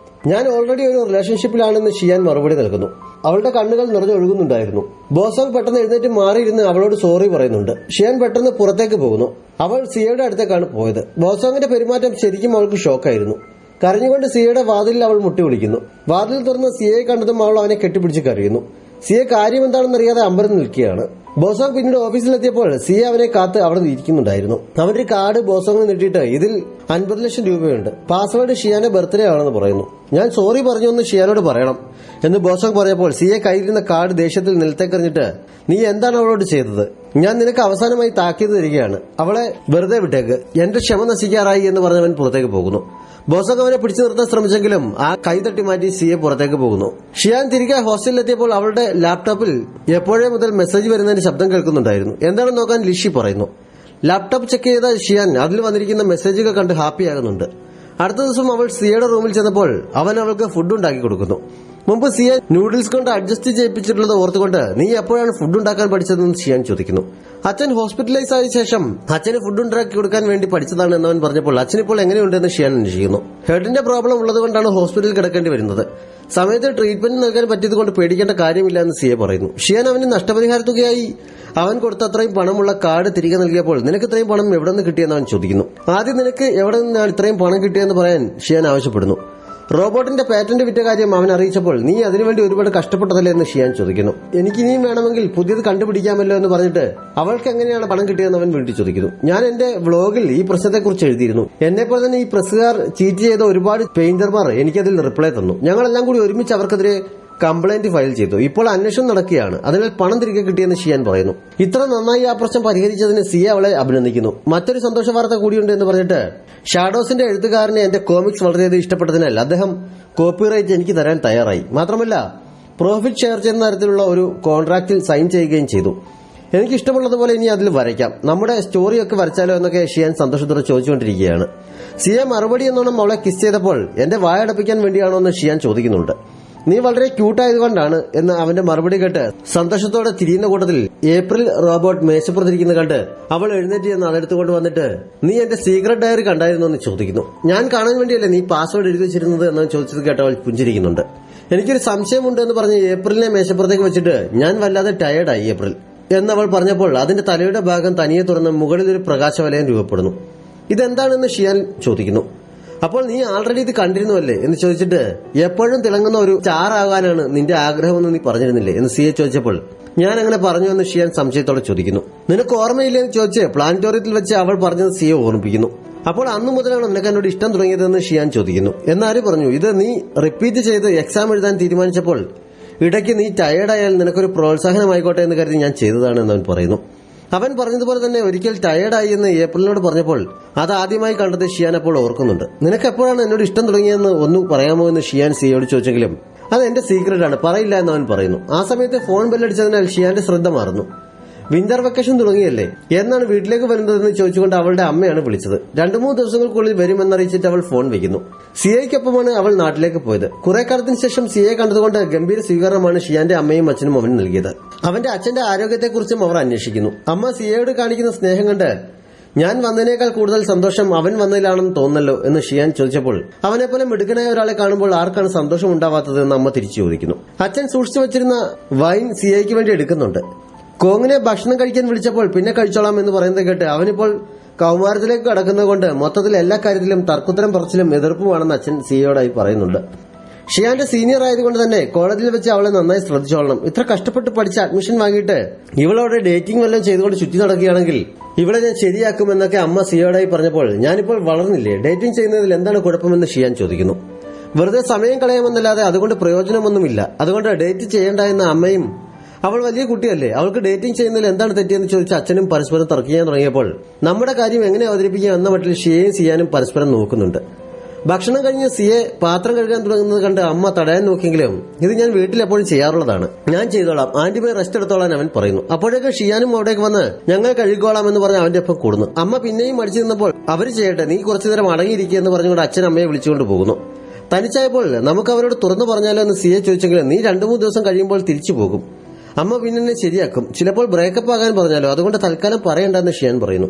ഞാൻ ഓൾറെഡി ഒരു റിലേഷൻഷിപ്പിലാണെന്ന് ഷിയാൻ മറുപടി നൽകുന്നു. അവളുടെ കണ്ണുകൾ നിറഞ്ഞൊഴുകുന്നുണ്ടായിരുന്നു. ബോസോങ് പെട്ടെന്ന് എഴുന്നേറ്റ് മാറിയിരുന്ന് അവളോട് സോറി പറയുന്നുണ്ട്. ഷിയാൻ പെട്ടെന്ന് പുറത്തേക്ക് പോകുന്നു. അവൾ സിയയുടെ അടുത്തേക്കാണ് പോയത്. ബോസോങ്ങിന്റെ പെരുമാറ്റം ശരിക്കും അവൾക്ക് ഷോക്കായിരുന്നു. കരഞ്ഞുകൊണ്ട് സിയയുടെ വാതിലിൽ അവൾ മുട്ടി വിളിക്കുന്നു. വാതിൽ തുറന്ന് സിയയെ കണ്ടതും അവൾ അവനെ കെട്ടിപ്പിടിച്ച് കരയുന്നു. സിയ കാര്യം എന്താണെന്നറിയാതെ അമ്പരന്ന് നിൽക്കുകയാണ്. ബോസോങ് പിന്നീട് ഓഫീസിലെത്തിയപ്പോൾ സിയ അവനെ കാത്ത് അവിടെ ഇരിക്കുന്നുണ്ടായിരുന്നു. അവന്റെ കാർഡ് ബോസോങ്ങിന് നീട്ടിയിട്ട് ഇതിൽ 50 ലക്ഷം രൂപയുണ്ട്, പാസ്വേഡ് ഷിയാന്റെ ബർത്ത്ഡേ ആണെന്ന് പറയുന്നു. ഞാൻ സോറി പറഞ്ഞു എന്ന് ഷിയാനോട് പറയണം എന്ന് ബോസോങ് പറഞ്ഞപ്പോൾ സിയ കയ്യിലിരുന്ന കാർഡ് ദേഷ്യത്തിൽ നിലത്തേക്കെറിഞ്ഞിട്ട്, നീ എന്താണ് അവളോട് ചെയ്തത്? ഞാൻ നിനക്ക് അവസാനമായി താക്കീത് തരികയാണ്, അവളെ വെറുതെ വിട്ടേക്ക്, എന്റെ ക്ഷമ നശിക്കാറായി എന്ന് പറഞ്ഞവൻ പുറത്തേക്ക് പോകുന്നു. ബോസോങ് അവനെ പിടിച്ചു നിർത്താൻ ശ്രമിച്ചെങ്കിലും ആ കൈ തട്ടി മാറ്റി സിയെ പുറത്തേക്ക് പോകുന്നു. ഷിയാൻ തിരികെ ഹോസ്റ്റലിലെത്തിയപ്പോൾ അവളുടെ ലാപ്ടോപ്പിൽ എപ്പോഴേ മുതൽ മെസ്സേജ് വരുന്നതിന്റെ ശബ്ദം കേൾക്കുന്നുണ്ടായിരുന്നു. എന്താണെന്ന് നോക്കാൻ ലിഷി പറയുന്നു. ലാപ്ടോപ്പ് ചെക്ക് ചെയ്ത ഷിയാൻ അതിൽ വന്നിരിക്കുന്ന മെസ്സേജുകൾ കണ്ട് ഹാപ്പിയാകുന്നുണ്ട്. അടുത്ത ദിവസം അവൾ സിയയുടെ റൂമിൽ ചെന്നപ്പോൾ അവൻ അവൾക്ക് ഫുഡ് ഉണ്ടാക്കി കൊടുക്കുന്നു. മുമ്പ് സിയ നൂഡിൽസ് കൊണ്ട് അഡ്ജസ്റ്റ് ചെയ്യിപ്പിച്ചിട്ടുള്ളത് ഓർത്തുകൊണ്ട് നീ എപ്പോഴാണ് ഫുഡ് ഉണ്ടാക്കാൻ പഠിച്ചതെന്ന് ഷിയാൻ ചോദിക്കുന്നു. അച്ഛൻ ഹോസ്പിറ്റലൈസ് ആയ ശേഷം അച്ഛന് ഫുഡ് ഉണ്ടാക്കി കൊടുക്കാൻ വേണ്ടി പഠിച്ചതാണ് എന്നവൻ പറഞ്ഞപ്പോൾ അച്ഛനിപ്പോൾ എങ്ങനെയുണ്ടെന്ന് ഷിയാൻ അന്വേഷിക്കുന്നു. ഹെഡിന്റെ പ്രോബ്ലം ഉള്ളതുകൊണ്ടാണ് ഹോസ്പിറ്റലിൽ കിടക്കേണ്ടി വരുന്നത്. സമയത്ത് ട്രീറ്റ്മെന്റ് നൽകാൻ പറ്റിയതുകൊണ്ട് പേടിക്കേണ്ട കാര്യമില്ല എന്ന് സിയ പറയുന്നു. ഷിയാൻ അവന് നഷ്ടപരിഹാര തുകയായി അവൻ കൊടുത്ത അത്രയും പണമുള്ള കാർഡ് തിരികെ നൽകിയപ്പോൾ നിനക്ക് ഇത്രയും പണം എവിടെ നിന്ന് കിട്ടിയെന്ന് അവൻ ചോദിക്കുന്നു. ആദ്യം നിനക്ക് എവിടെ നിന്നാണ് ഇത്രയും പണം കിട്ടിയെന്ന് പറയാൻ ഷിയാൻ ആവശ്യപ്പെടുന്നു. റോബോട്ടിന്റെ പാറ്റന്റ് വിറ്റ കാര്യം അവൻ അറിയിച്ചപ്പോൾ നീ അതിനുവേണ്ടി ഒരുപാട് കഷ്ടപ്പെട്ടതല്ലേ എന്ന് ഷിയാൻ ചോദിക്കുന്നു. എനിക്ക് ഇനിയും വേണമെങ്കിൽ പുതിയത് കണ്ടുപിടിക്കാമല്ലോ എന്ന് പറഞ്ഞിട്ട് അവൾക്ക് എങ്ങനെയാണ് പണം കിട്ടിയതെന്ന് അവൻ വീണ്ടും ചോദിക്കുന്നു. ഞാൻ എന്റെ വ്ളോഗിൽ ഈ പ്രശ്നത്തെക്കുറിച്ച് എഴുതിയിരുന്നു. എന്നെപ്പോലെ തന്നെ ഈ പ്രസ്സുകാർ ചീറ്റ് ചെയ്ത ഒരുപാട് പെയിന്റർമാർ എനിക്കതിൽ റിപ്ലൈ തന്നു. ഞങ്ങളെല്ലാം കൂടി ഒരുമിച്ച് അവർക്കെതിരെ കംപ്ലൈന്റ് ഫയൽ ചെയ്തു. ഇപ്പോൾ അന്വേഷണം നടക്കുകയാണ്. അതിനാൽ പണം തിരികെ കിട്ടിയെന്ന് ഷിയാൻ പറയുന്നു. ഇത്ര നന്നായി ആ പ്രശ്നം പരിഹരിച്ചതിന് സിയ അവളെ അഭിനന്ദിക്കുന്നു. മറ്റൊരു സന്തോഷ വാർത്ത കൂടിയുണ്ട് എന്ന് പറഞ്ഞിട്ട് ഷാഡോസിന്റെ എഴുത്തുകാരനെ എന്റെ കോമിക്സ് വളരെയധികം ഇഷ്ടപ്പെട്ടതിനാൽ അദ്ദേഹം കോപ്പിറൈറ്റ് എനിക്ക് തരാൻ തയ്യാറായി. മാത്രമല്ല പ്രോഫിറ്റ് ഷെയർ ചെയ്യുന്ന തരത്തിലുള്ള ഒരു കോൺട്രാക്റ്റിൽ സൈൻ ചെയ്യുകയും ചെയ്തു. എനിക്ക് ഇഷ്ടമുള്ളതുപോലെ ഇനി അതിൽ വരയ്ക്കാം. നമ്മുടെ സ്റ്റോറിയൊക്കെ വരച്ചാലോ എന്നൊക്കെ ഷിയാൻ സന്തോഷത്തോടെ ചോദിച്ചുകൊണ്ടിരിക്കുകയാണ്. സിയ മറുപടി എന്നോണം അവളെ കിസ് ചെയ്തപ്പോൾ എന്റെ വായടപ്പിക്കാൻ വേണ്ടിയാണോ എന്ന് ഷിയാൻ ചോദിക്കുന്നുണ്ട്. നീ വളരെ ക്യൂട്ടായതുകൊണ്ടാണ് എന്ന് അവന്റെ മറുപടി കേട്ട് സന്തോഷത്തോടെ തിരിയുന്ന കൂട്ടത്തിൽ ഏപ്രിൽ റോബോട്ട് മേശപ്പുറത്തിരിക്കുന്നത് കണ്ട് അവൾ എഴുന്നേറ്റ് എന്ന് അതെടുത്തുകൊണ്ട് വന്നിട്ട് നീ എന്റെ സീക്രട്ട് ഡയറി കണ്ടായിരുന്നു എന്ന് ചോദിക്കുന്നു. ഞാൻ കാണാൻ വേണ്ടിയല്ലേ നീ പാസ്വേഡ് എഴുതി വെച്ചിരുന്നത് എന്ന് ചോദിച്ചത് കേട്ട് അവൾ പുഞ്ചിരിക്കുന്നുണ്ട്. എനിക്കൊരു സംശയമുണ്ട് എന്ന് പറഞ്ഞ് ഏപ്രിലിനെ മേശപ്പുറത്തേക്ക് വെച്ചിട്ട് ഞാൻ വല്ലാതെ ടയേർഡായി ഏപ്രിൽ എന്നവൾ പറഞ്ഞപ്പോൾ അതിന്റെ തലയുടെ ഭാഗം തനിയെ തുറന്ന് മുകളിൽ ഒരു പ്രകാശവലയം രൂപപ്പെടുന്നു. ഇതെന്താണെന്ന് ഷിയാൻ ചോദിക്കുന്നു. അപ്പോൾ നീ ആൾറെഡി ഇത് കണ്ടിരുന്നുവല്ലേ എന്ന് ചോദിച്ചിട്ട് എപ്പോഴും തിളങ്ങുന്ന ഒരു സ്റ്റാർ ആകാനാണ് നിന്റെ ആഗ്രഹമെന്ന് നീ പറഞ്ഞിരുന്നില്ലേ എന്ന് സിയെ ചോദിച്ചപ്പോൾ ഞാൻ അങ്ങനെ പറഞ്ഞു എന്ന് ഷിയാൻ സംശയത്തോടെ ചോദിക്കുന്നു. നിനക്ക് ഓർമ്മയില്ലേ എന്ന് ചോദിച്ച് പ്ലാനറ്റോറിയത്തിൽ വെച്ച് അവൾ പറഞ്ഞത് സിയെ ഓർമ്മിപ്പിക്കുന്നു. അപ്പോൾ അന്നു മുതലാണ് നിനക്ക് എന്നോട് ഇഷ്ടം തുടങ്ങിയതെന്ന് ഷിയാൻ ചോദിക്കുന്നു. എന്നാര് പറഞ്ഞു? ഇത് നീ റിപ്പീറ്റ് ചെയ്ത് എക്സാം എഴുതാൻ തീരുമാനിച്ചപ്പോൾ ഇടയ്ക്ക് നീ ടയേർഡായാൽ നിനക്കൊരു പ്രോത്സാഹനമായിക്കോട്ടെ എന്ന് കരുതി ഞാൻ ചെയ്തതാണ് എന്ന് അവൻ പറയുന്നു. അവൻ പറഞ്ഞതുപോലെ തന്നെ ഒരിക്കൽ ടയേർഡായി എന്ന് ഏപ്രിലിനോട് പറഞ്ഞപ്പോൾ അത് ആദ്യമായി കണ്ടത് ഷിയാൻ അപ്പോൾ ഓർക്കുന്നുണ്ട്. നിനക്ക് എപ്പോഴാണ് എന്നോട് ഇഷ്ടം തുടങ്ങിയതെന്ന് ഒന്ന് പറയാമോ എന്ന് ഷിയാൻ സിയോട് ചോദിച്ചെങ്കിലും അത് എന്റെ സീക്രട്ടാണ്, പറയില്ല എന്ന് അവൻ പറയുന്നു. ആ സമയത്ത് ഫോൺ ബെല്ലടിച്ചതിനാൽ ഷിയാന്റെ ശ്രദ്ധ മാറുന്നു. വിന്റർ വെക്കേഷൻ തുടങ്ങിയല്ലേ, എന്നാണ് വീട്ടിലേക്ക് വരുന്നതെന്ന് ചോദിച്ചുകൊണ്ട് അവളുടെ അമ്മയാണ് വിളിച്ചത്. 2-3 ദിവസങ്ങൾക്കുള്ളിൽ വരുമെന്നറിയിച്ചിട്ട് അവൾ ഫോൺ വയ്ക്കുന്നു. സിയയ്ക്കൊപ്പമാണ് അവൾ നാട്ടിലേക്ക് പോയത്. കുറെ കാലത്തിന് ശേഷം സിയയെ കണ്ടതുകൊണ്ട് ഗംഭീര സ്വീകരണമാണ് ഷിയാന്റെ അമ്മയും അച്ഛനും അവന് നൽകിയത്. അവന്റെ അച്ഛന്റെ ആരോഗ്യത്തെക്കുറിച്ചും അവർ അന്വേഷിക്കുന്നു. അമ്മ സിയയോട് കാണിക്കുന്ന സ്നേഹം കണ്ട് ഞാൻ വന്നതിനേക്കാൾ കൂടുതൽ സന്തോഷം അവൻ വന്നതിലാണെന്ന് തോന്നല്ലോ എന്ന് ഷിയാൻ ചോദിച്ചപ്പോൾ അവനെപ്പോലെ മിടുക്കനായ ഒരാളെ കാണുമ്പോൾ ആർക്കാണ് സന്തോഷം ഉണ്ടാവാത്തത് എന്ന് അമ്മ തിരിച്ചു ചോദിക്കുന്നു. അച്ഛൻ സൂക്ഷിച്ചു വെച്ചിരുന്ന വൈൻ സിയയ്ക്ക് വേണ്ടി എടുക്കുന്നുണ്ട്. കോങ്ങിനെ ഭക്ഷണം കഴിക്കാൻ വിളിച്ചപ്പോൾ പിന്നെ കഴിച്ചോളാം എന്ന് പറയുന്നത് കേട്ട് അവനിപ്പോൾ കൗമാരത്തിലേക്ക് കടക്കുന്നത് കൊണ്ട് മൊത്തത്തിൽ എല്ലാ കാര്യത്തിലും തർക്കുത്തരം പറച്ചിലും എതിർപ്പുമാണെന്ന് അച്ഛൻ സിയോടായി പറയുന്നുണ്ട്. ഷിയാന്റെ സീനിയർ ആയതുകൊണ്ട് തന്നെ കോളേജിൽ വെച്ച് അവളെ നന്നായി ശ്രദ്ധിച്ചോളണം. ഇത്ര കഷ്ടപ്പെട്ട് പഠിച്ച് അഡ്മിഷൻ വാങ്ങിയിട്ട് ഇവളവിടെ ഡേറ്റിംഗ് വല്ലതും ചെയ്തുകൊണ്ട് ചുറ്റി നടക്കുകയാണെങ്കിൽ ഇവളെ ഞാൻ ശരിയാക്കുമെന്നൊക്കെ അമ്മ സിയോടായി പറഞ്ഞപ്പോൾ ഞാനിപ്പോൾ വളർന്നില്ലേ, ഡേറ്റിംഗ് ചെയ്യുന്നതിൽ എന്താണ് കുഴപ്പമെന്ന് ഷിയാൻ ചോദിക്കുന്നു. വെറുതെ സമയം കളയാമെന്നല്ലാതെ അതുകൊണ്ട് പ്രയോജനമൊന്നുമില്ല. അതുകൊണ്ട് ഡേറ്റ് ചെയ്യേണ്ട എന്ന അമ്മയും അവൾ വലിയ കുട്ടിയല്ലേ, അവൾക്ക് ഡേറ്റിംഗ് ചെയ്യുന്നതിൽ എന്താണ് തെറ്റിയെന്ന് ചോദിച്ച അച്ഛനും പരസ്പരം തർക്കിക്കാൻ തുടങ്ങിയപ്പോൾ നമ്മുടെ കാര്യം എങ്ങനെ അവതരിപ്പിക്കുക എന്ന മട്ടിൽ ഷിയയും സിയാനും പരസ്പരം നോക്കുന്നുണ്ട്. ഭക്ഷണം കഴിഞ്ഞ് സിയെ പാത്രം കഴുകാൻ തുടങ്ങുന്നത് കണ്ട് അമ്മ തടയാൻ നോക്കിയെങ്കിലും ഇത് ഞാൻ വീട്ടിൽ എപ്പോഴും ചെയ്യാറുള്ളതാണ്, ഞാൻ ചെയ്തോളാം, ആന്റി പോയി റെസ്റ്റ് എടുത്തോളാൻ അവൻ പറയുന്നു. അപ്പോഴേക്ക് ഷിയാനും അവിടേക്ക് വന്ന് ഞങ്ങൾ കഴുകോളാം എന്ന് പറഞ്ഞ് അവന്റെ ഒപ്പം കൂടുന്നു. അമ്മ പിന്നെയും മടിച്ചു നിന്നപ്പോൾ അവര് ചെയ്യട്ടെ, നീ കുറച്ചു നേരം അടങ്ങിയിരിക്കുക എന്ന് പറഞ്ഞുകൊണ്ട് അച്ഛൻ അമ്മയെ വിളിച്ചുകൊണ്ട് പോകുന്നു. തനിച്ചായപ്പോൾ നമുക്ക് അവരോട് തുറന്നു പറഞ്ഞാലോ എന്ന് സിയെ ചോദിച്ചെങ്കിലും നീ 2-3 ദിവസം കഴിയുമ്പോൾ തിരിച്ചു പോകും, അമ്മ പിന്നെ ശരിയാക്കും, ചിലപ്പോൾ ബ്രേക്കപ്പ് ആകാൻ പറഞ്ഞാലോ, അതുകൊണ്ട് തൽക്കാലം പറയണ്ടെന്ന് ഷിയാൻ പറയുന്നു.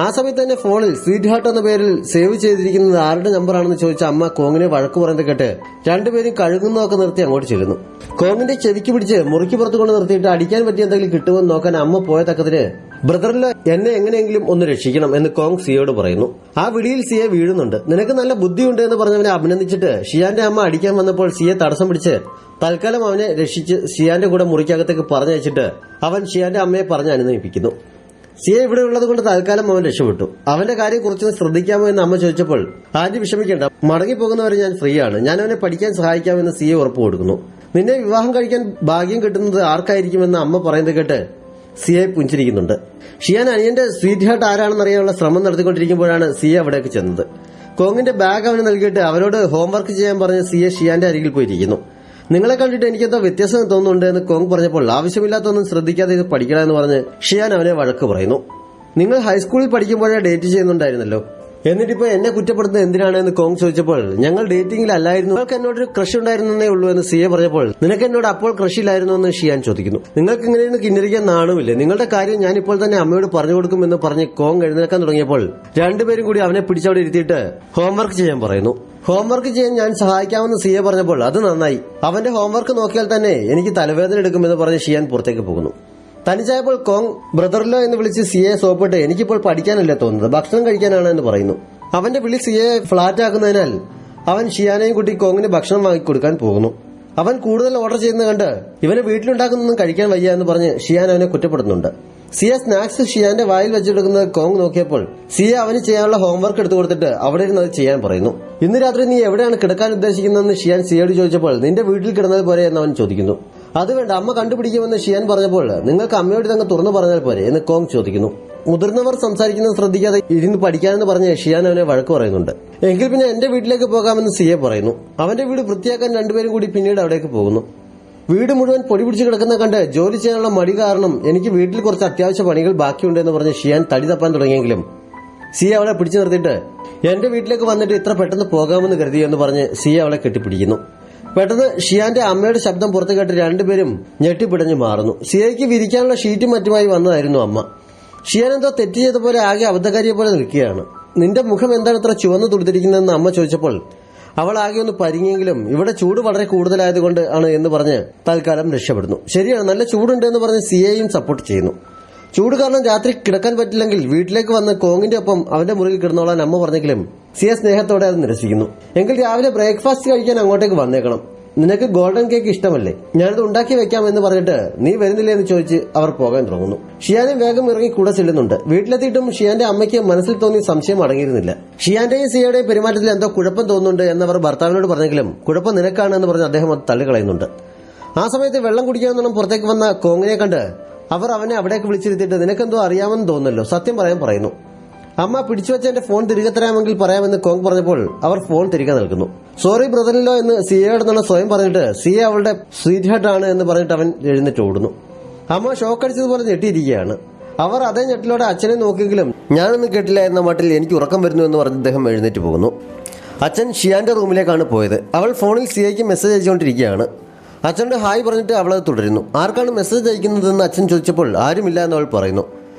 ആ സമയത്ത് തന്നെ ഫോണിൽ സ്വീറ്റ് ഹാർട്ട് എന്ന പേരിൽ സേവ് ചെയ്തിരിക്കുന്നത് ആരുടെ നമ്പറാണെന്ന് ചോദിച്ച അമ്മ കോങ്ങിനെ വഴക്ക് പറയുന്നത് കേട്ട് രണ്ടുപേരും കഴുകുന്നതൊക്കെ നിർത്തി അങ്ങോട്ട് ചെല്ലുന്നു. കോങ്ങിന്റെ ചെവിക്ക് പിടിച്ച് മുറിക്ക് പുറത്തു കൊണ്ട് നിർത്തിയിട്ട് അടിക്കാൻ പറ്റിയ എന്തെങ്കിലും കിട്ടുമെന്ന് നോക്കാൻ അമ്മ പോയ തക്കത്തിന് ബ്രദറില് എന്നെ എങ്ങനെയെങ്കിലും ഒന്ന് രക്ഷിക്കണം എന്ന് കോങ് സിയോട് പറയുന്നു. ആ വിടിയിൽ സിയെ വീഴുന്നുണ്ട്. നിനക്ക് നല്ല ബുദ്ധിയുണ്ട് എന്ന് പറഞ്ഞവനെ അഭിനന്ദിച്ചിട്ട് ഷിയാന്റെ അമ്മ അടിക്കാൻ വന്നപ്പോൾ സിയെ തടസ്സം പിടിച്ച് തൽക്കാലം അവനെ രക്ഷിച്ച് ഷിയാന്റെ കൂടെ മുറിക്കകത്തേക്ക് പറഞ്ഞയച്ചിട്ട് അവൻ ഷിയാന്റെ അമ്മയെ പറഞ്ഞ് അനുനയിപ്പിക്കുന്നു. സിയെ ഇവിടെ ഉള്ളത് കൊണ്ട് തൽക്കാലം അവൻ രക്ഷപ്പെട്ടു. അവന്റെ കാര്യം കുറച്ചൊന്ന് ശ്രദ്ധിക്കാമോ എന്ന് അമ്മ ചോദിച്ചപ്പോൾ ആന്റി വിഷമിക്കേണ്ട, മടങ്ങിപ്പോകുന്നവരെ ഞാൻ ഫ്രീ ആണ്, ഞാൻ അവനെ പഠിക്കാൻ സഹായിക്കാമെന്ന് സിയെ ഉറപ്പ് കൊടുക്കുന്നു. നിന്നെ വിവാഹം കഴിക്കാൻ ഭാഗ്യം കിട്ടുന്നത് ആർക്കായിരിക്കുമെന്ന് അമ്മ പറയുന്നത് കേട്ട് സിയെ പുഞ്ചിരിക്കുന്നുണ്ട്. ഷിയാൻ അനിയന്റെ സ്വീറ്റ് ഹാർട്ട് ആരാണെന്നറിയാനുള്ള ശ്രമം നടത്തിക്കൊണ്ടിരിക്കുമ്പോഴാണ് സിയെ അവിടേക്ക് ചെന്നത്. കോങ്ങിന്റെ ബാഗ് അവന് നൽകിയിട്ട് അവരോട് ഹോംവർക്ക് ചെയ്യാൻ പറഞ്ഞ് സിയെ ഷിയാന്റെ അരികിൽ പോയിരിക്കുന്നു. നിങ്ങളെ കണ്ടിട്ട് എനിക്കെന്തോ വ്യത്യാസം തോന്നുന്നുണ്ട് എന്ന് കോങ് പറഞ്ഞപ്പോൾ ആവശ്യമില്ലാത്തൊന്നും ശ്രദ്ധിക്കാതെ ഇത് പഠിക്കണമെന്ന് പറഞ്ഞ് ഷിയാൻ അവനെ വഴക്ക് പറയുന്നു. നിങ്ങൾ ഹൈസ്കൂളിൽ പഠിക്കുമ്പോഴേ ഡേറ്റ് ചെയ്യുന്നുണ്ടായിരുന്നല്ലോ, എന്നിട്ടിപ്പോ എന്നെ കുറ്റപ്പെടുത്തുന്നത് എന്തിനാണെന്ന് കോങ് ചോദിച്ചപ്പോൾ ഞങ്ങൾ ഡേറ്റിംഗിലല്ലായിരുന്നു, നിങ്ങൾക്ക് എന്നോടൊരു ക്രഷ് ഉണ്ടായിരുന്നേ ഉള്ളൂ എന്ന് സിയെ പറഞ്ഞപ്പോൾ നിനക്ക് എന്നോട് അപ്പോൾ ക്രഷ് ഇല്ലായിരുന്നു എന്ന് ഷിയാൻ ചോദിക്കുന്നു. നിങ്ങൾക്ക് ഇങ്ങനെയൊന്നും കിന്നരിക്കാൻ നാണുമില്ലേ, നിങ്ങളുടെ കാര്യം ഞാൻ ഇപ്പോൾ തന്നെ അമ്മയോട് പറഞ്ഞു കൊടുക്കുമെന്ന് പറഞ്ഞ് കോങ് എഴുന്നേൽക്കാൻ തുടങ്ങിയപ്പോൾ രണ്ടുപേരും കൂടി അവനെ പിടിച്ചവിടെ ഇരുത്തിയിട്ട് ഹോംവർക്ക് ചെയ്യാൻ പറയുന്നു. ഹോംവർക്ക് ചെയ്യാൻ ഞാൻ സഹായിക്കാമെന്ന് സിയെ പറഞ്ഞപ്പോൾ അത് നന്നായി, അവന്റെ ഹോംവർക്ക് നോക്കിയാൽ തന്നെ എനിക്ക് തലവേദന എടുക്കുമെന്ന് പറഞ്ഞ് ഷിയാൻ പുറത്തേക്ക് പോകുന്നു. തനിച്ചായപ്പോൾ കോങ് ബ്രദറിലോ എന്ന് വിളിച്ച് സിയെ സോപ്പിട്ട് എനിക്കിപ്പോൾ പഠിക്കാനല്ല തോന്നുന്നത്, ഭക്ഷണം കഴിക്കാനാണ് എന്ന് പറയുന്നു. അവന്റെ വിളി സിയെ ഫ്ലാറ്റ് ആക്കുന്നതിനാൽ അവൻ ഷിയാനെയും കൂട്ടി കോങ്ങിന് ഭക്ഷണം വാങ്ങിക്കൊടുക്കാൻ പോകുന്നു. അവൻ കൂടുതൽ ഓർഡർ ചെയ്യുന്നത് കണ്ട് ഇവന് വീട്ടിലുണ്ടാക്കുന്നൊന്നും കഴിക്കാൻ വയ്യ എന്ന് പറഞ്ഞ് ഷിയാൻ അവനെ കുറ്റപ്പെടുന്നുണ്ട്. സിയ സ്നാക്സ് ഷിയാന്റെ വായിൽ വെച്ചെടുക്കുന്നത് കോങ് നോക്കിയപ്പോൾ സിയ അവന് ചെയ്യാനുള്ള ഹോംവർക്ക് എടുത്തു കൊടുത്തിട്ട് അവിടെ ഇരുന്ന് അത് ചെയ്യാൻ പറയുന്നു. ഇന്ന് രാത്രി നീ എവിടെയാണ് കിടക്കാൻ ഉദ്ദേശിക്കുന്നതെന്ന് ഷിയാൻ സിയയോട് ചോദിച്ചപ്പോൾ നിന്റെ വീട്ടിൽ കിടന്നത് പോരെ എന്ന് അവൻ ചോദിക്കുന്നു. അത് വേണ്ട, അമ്മ കണ്ടുപിടിക്കുമെന്ന് ഷിയാൻ പറഞ്ഞപ്പോൾ നിങ്ങൾക്ക് അമ്മയോട് ഇതങ്ങ് തുറന്നു പറഞ്ഞാൽ പോരെ എന്ന് കോങ് ചോദിക്കുന്നു. മുതിർന്നവർ സംസാരിക്കുന്നത് ശ്രദ്ധിക്കാതെ ഇരുന്ന് പഠിക്കാനെന്ന് പറഞ്ഞ് ഷിയാൻ അവനെ വഴക്ക് പറയുന്നുണ്ട്. എങ്കിൽ പിന്നെ എന്റെ വീട്ടിലേക്ക് പോകാമെന്ന് സിയ പറയുന്നു. അവന്റെ വീട് വൃത്തിയാക്കാൻ രണ്ടുപേരും കൂടി പിന്നീട് അവിടേക്ക് പോകുന്നു. വീട് മുഴുവൻ പൊടി പിടിച്ച് കിടക്കുന്ന കണ്ട് ജോലി ചെയ്യാനുള്ള മടി കാരണം എനിക്ക് വീട്ടിൽ കുറച്ച് അത്യാവശ്യ പണികൾ ബാക്കിയുണ്ടെന്ന് പറഞ്ഞ് ഷിയാൻ തടി തപ്പാൻ തുടങ്ങിയെങ്കിലും സിയ അവളെ പിടിച്ചു നിർത്തിയിട്ട് എന്റെ വീട്ടിലേക്ക് വന്നിട്ട് ഇത്ര പെട്ടെന്ന് പോകാമെന്ന് കരുതി എന്ന് പറഞ്ഞ് സിയ അവളെ കെട്ടിപ്പിടിക്കുന്നു. പെട്ടെന്ന് ഷിയാന്റെ അമ്മയുടെ ശബ്ദം പുറത്തു കേട്ട് രണ്ടുപേരും ഞെട്ടിപ്പിടഞ്ഞു മാറുന്നു. സിയയ്ക്ക് വിരിക്കാനുള്ള ഷീറ്റും മറ്റുമായി വന്നതായിരുന്നു അമ്മ. ഷിയാൻ എന്തോ തെറ്റ് ചെയ്ത പോലെ ആകെ അബദ്ധക്കാരിയെ പോലെ നിൽക്കുകയാണ്. നിന്റെ മുഖം എന്താണ് ഇത്ര ചുവന്നു തുടുത്തിരിക്കുന്നതെന്ന് അമ്മ ചോദിച്ചപ്പോൾ അവൾ ആകെ ഒന്ന് പരിങ്ങിയെങ്കിലും ഇവിടെ ചൂട് വളരെ കൂടുതലായതുകൊണ്ട് ആണ് എന്ന് പറഞ്ഞ് തൽക്കാലം രക്ഷപ്പെടുന്നു. ശരിയാണ്, നല്ല ചൂടുണ്ട് എന്ന് പറഞ്ഞ് സിയയും സപ്പോർട്ട് ചെയ്യുന്നു. ചൂട് കാരണം രാത്രി കിടക്കാൻ പറ്റില്ലെങ്കിൽ വീട്ടിലേക്ക് വന്ന് കോങ്ങിന്റെ ഒപ്പം അവന്റെ മുറിയിൽ കിടന്നോളാൻ അമ്മ പറഞ്ഞെങ്കിലും സിയ സ്നേഹത്തോടെ അത് നിരസിക്കുന്നു. എങ്കിൽ രാവിലെ ബ്രേക്ക്ഫാസ്റ്റ് കഴിക്കാൻ അങ്ങോട്ടേക്ക് വന്നേക്കണം. നിനക്ക് ഗോൾഡൻ കേക്ക് ഇഷ്ടമല്ലേ? ഞാനത് ഉണ്ടാക്കി വെക്കാം എന്ന് പറഞ്ഞിട്ട് നീ വരുന്നില്ലേ എന്ന് ചോദിച്ച് അവർ പോകാൻ തുടങ്ങുന്നു. ഷിയാനും വേഗം ഇറങ്ങി കൂടെ ചെല്ലുന്നുണ്ട്. വീട്ടിലെത്തിയിട്ടും ഷിയാന്റെ അമ്മയ്ക്ക് മനസ്സിൽ തോന്നിയ സംശയം അടങ്ങിയിരുന്നില്ല. ഷിയാന്റെയും സിയയുടെയും പെരുമാറ്റത്തിൽ എന്തോ കുഴപ്പം തോന്നുന്നുണ്ട് എന്നവർ ഭർത്താവിനോട് പറഞ്ഞെങ്കിലും കുഴപ്പം നിനക്കാണ് എന്ന് പറഞ്ഞ് അദ്ദേഹം അത് തള്ളിക്കളയുന്നുണ്ട്. ആ സമയത്ത് വെള്ളം കുടിക്കാമെന്നോണം പുറത്തേക്ക് വന്ന കോങ്ങിനെ കണ്ട് അവർ അവനെ അവിടേക്ക് വിളിച്ചിരുത്തിയിട്ട് നിനക്കെന്തോ അറിയാമെന്ന് തോന്നുന്നല്ലോ, സത്യം പറയാൻ പറയുന്നു. അമ്മ പിടിച്ചുവെച്ച എന്റെ ഫോൺ തിരികെ തരാമെങ്കിൽ പറയാമെന്ന് കോങ് പറഞ്ഞപ്പോൾ അവർ ഫോൺ തിരികെ നൽകുന്നു. സോറി ബ്രദറിലോ എന്ന് സിയയോട് തന്നെ സ്വയം പറഞ്ഞിട്ട് സിയ അവളുടെ സ്വീറ്റ് ഹാർട്ട് ആണ് എന്ന് പറഞ്ഞിട്ട് അവൻ എഴുന്നേറ്റ് ഓടുന്നു. അമ്മ ഷോക്കടിച്ചതുപോലെ ഞെട്ടിയിരിക്കുകയാണ്. അവർ അതേ ഞെട്ടിലോടെ അച്ഛനെ നോക്കിയെങ്കിലും ഞാനൊന്നും കേട്ടില്ല എന്ന മട്ടിൽ എനിക്ക് ഉറക്കം വരുന്നു എന്ന് പറഞ്ഞ് അദ്ദേഹം എഴുന്നേറ്റ് പോകുന്നു. അച്ഛൻ ഷിയാന്റെ റൂമിലേക്കാണ് പോയത്. അവൾ ഫോണിൽ സിയയ്ക്ക് മെസ്സേജ് അയച്ചുകൊണ്ടിരിക്കുകയാണ്. അച്ഛനോട് ഹായ് പറഞ്ഞിട്ട് അവളത് തുടരുന്നു. ആർക്കാണ് മെസ്സേജ് അയക്കുന്നതെന്ന് അച്ഛൻ ചോദിച്ചപ്പോൾ ആരുമില്ല എന്ന് അവൾ പറയുന്നു.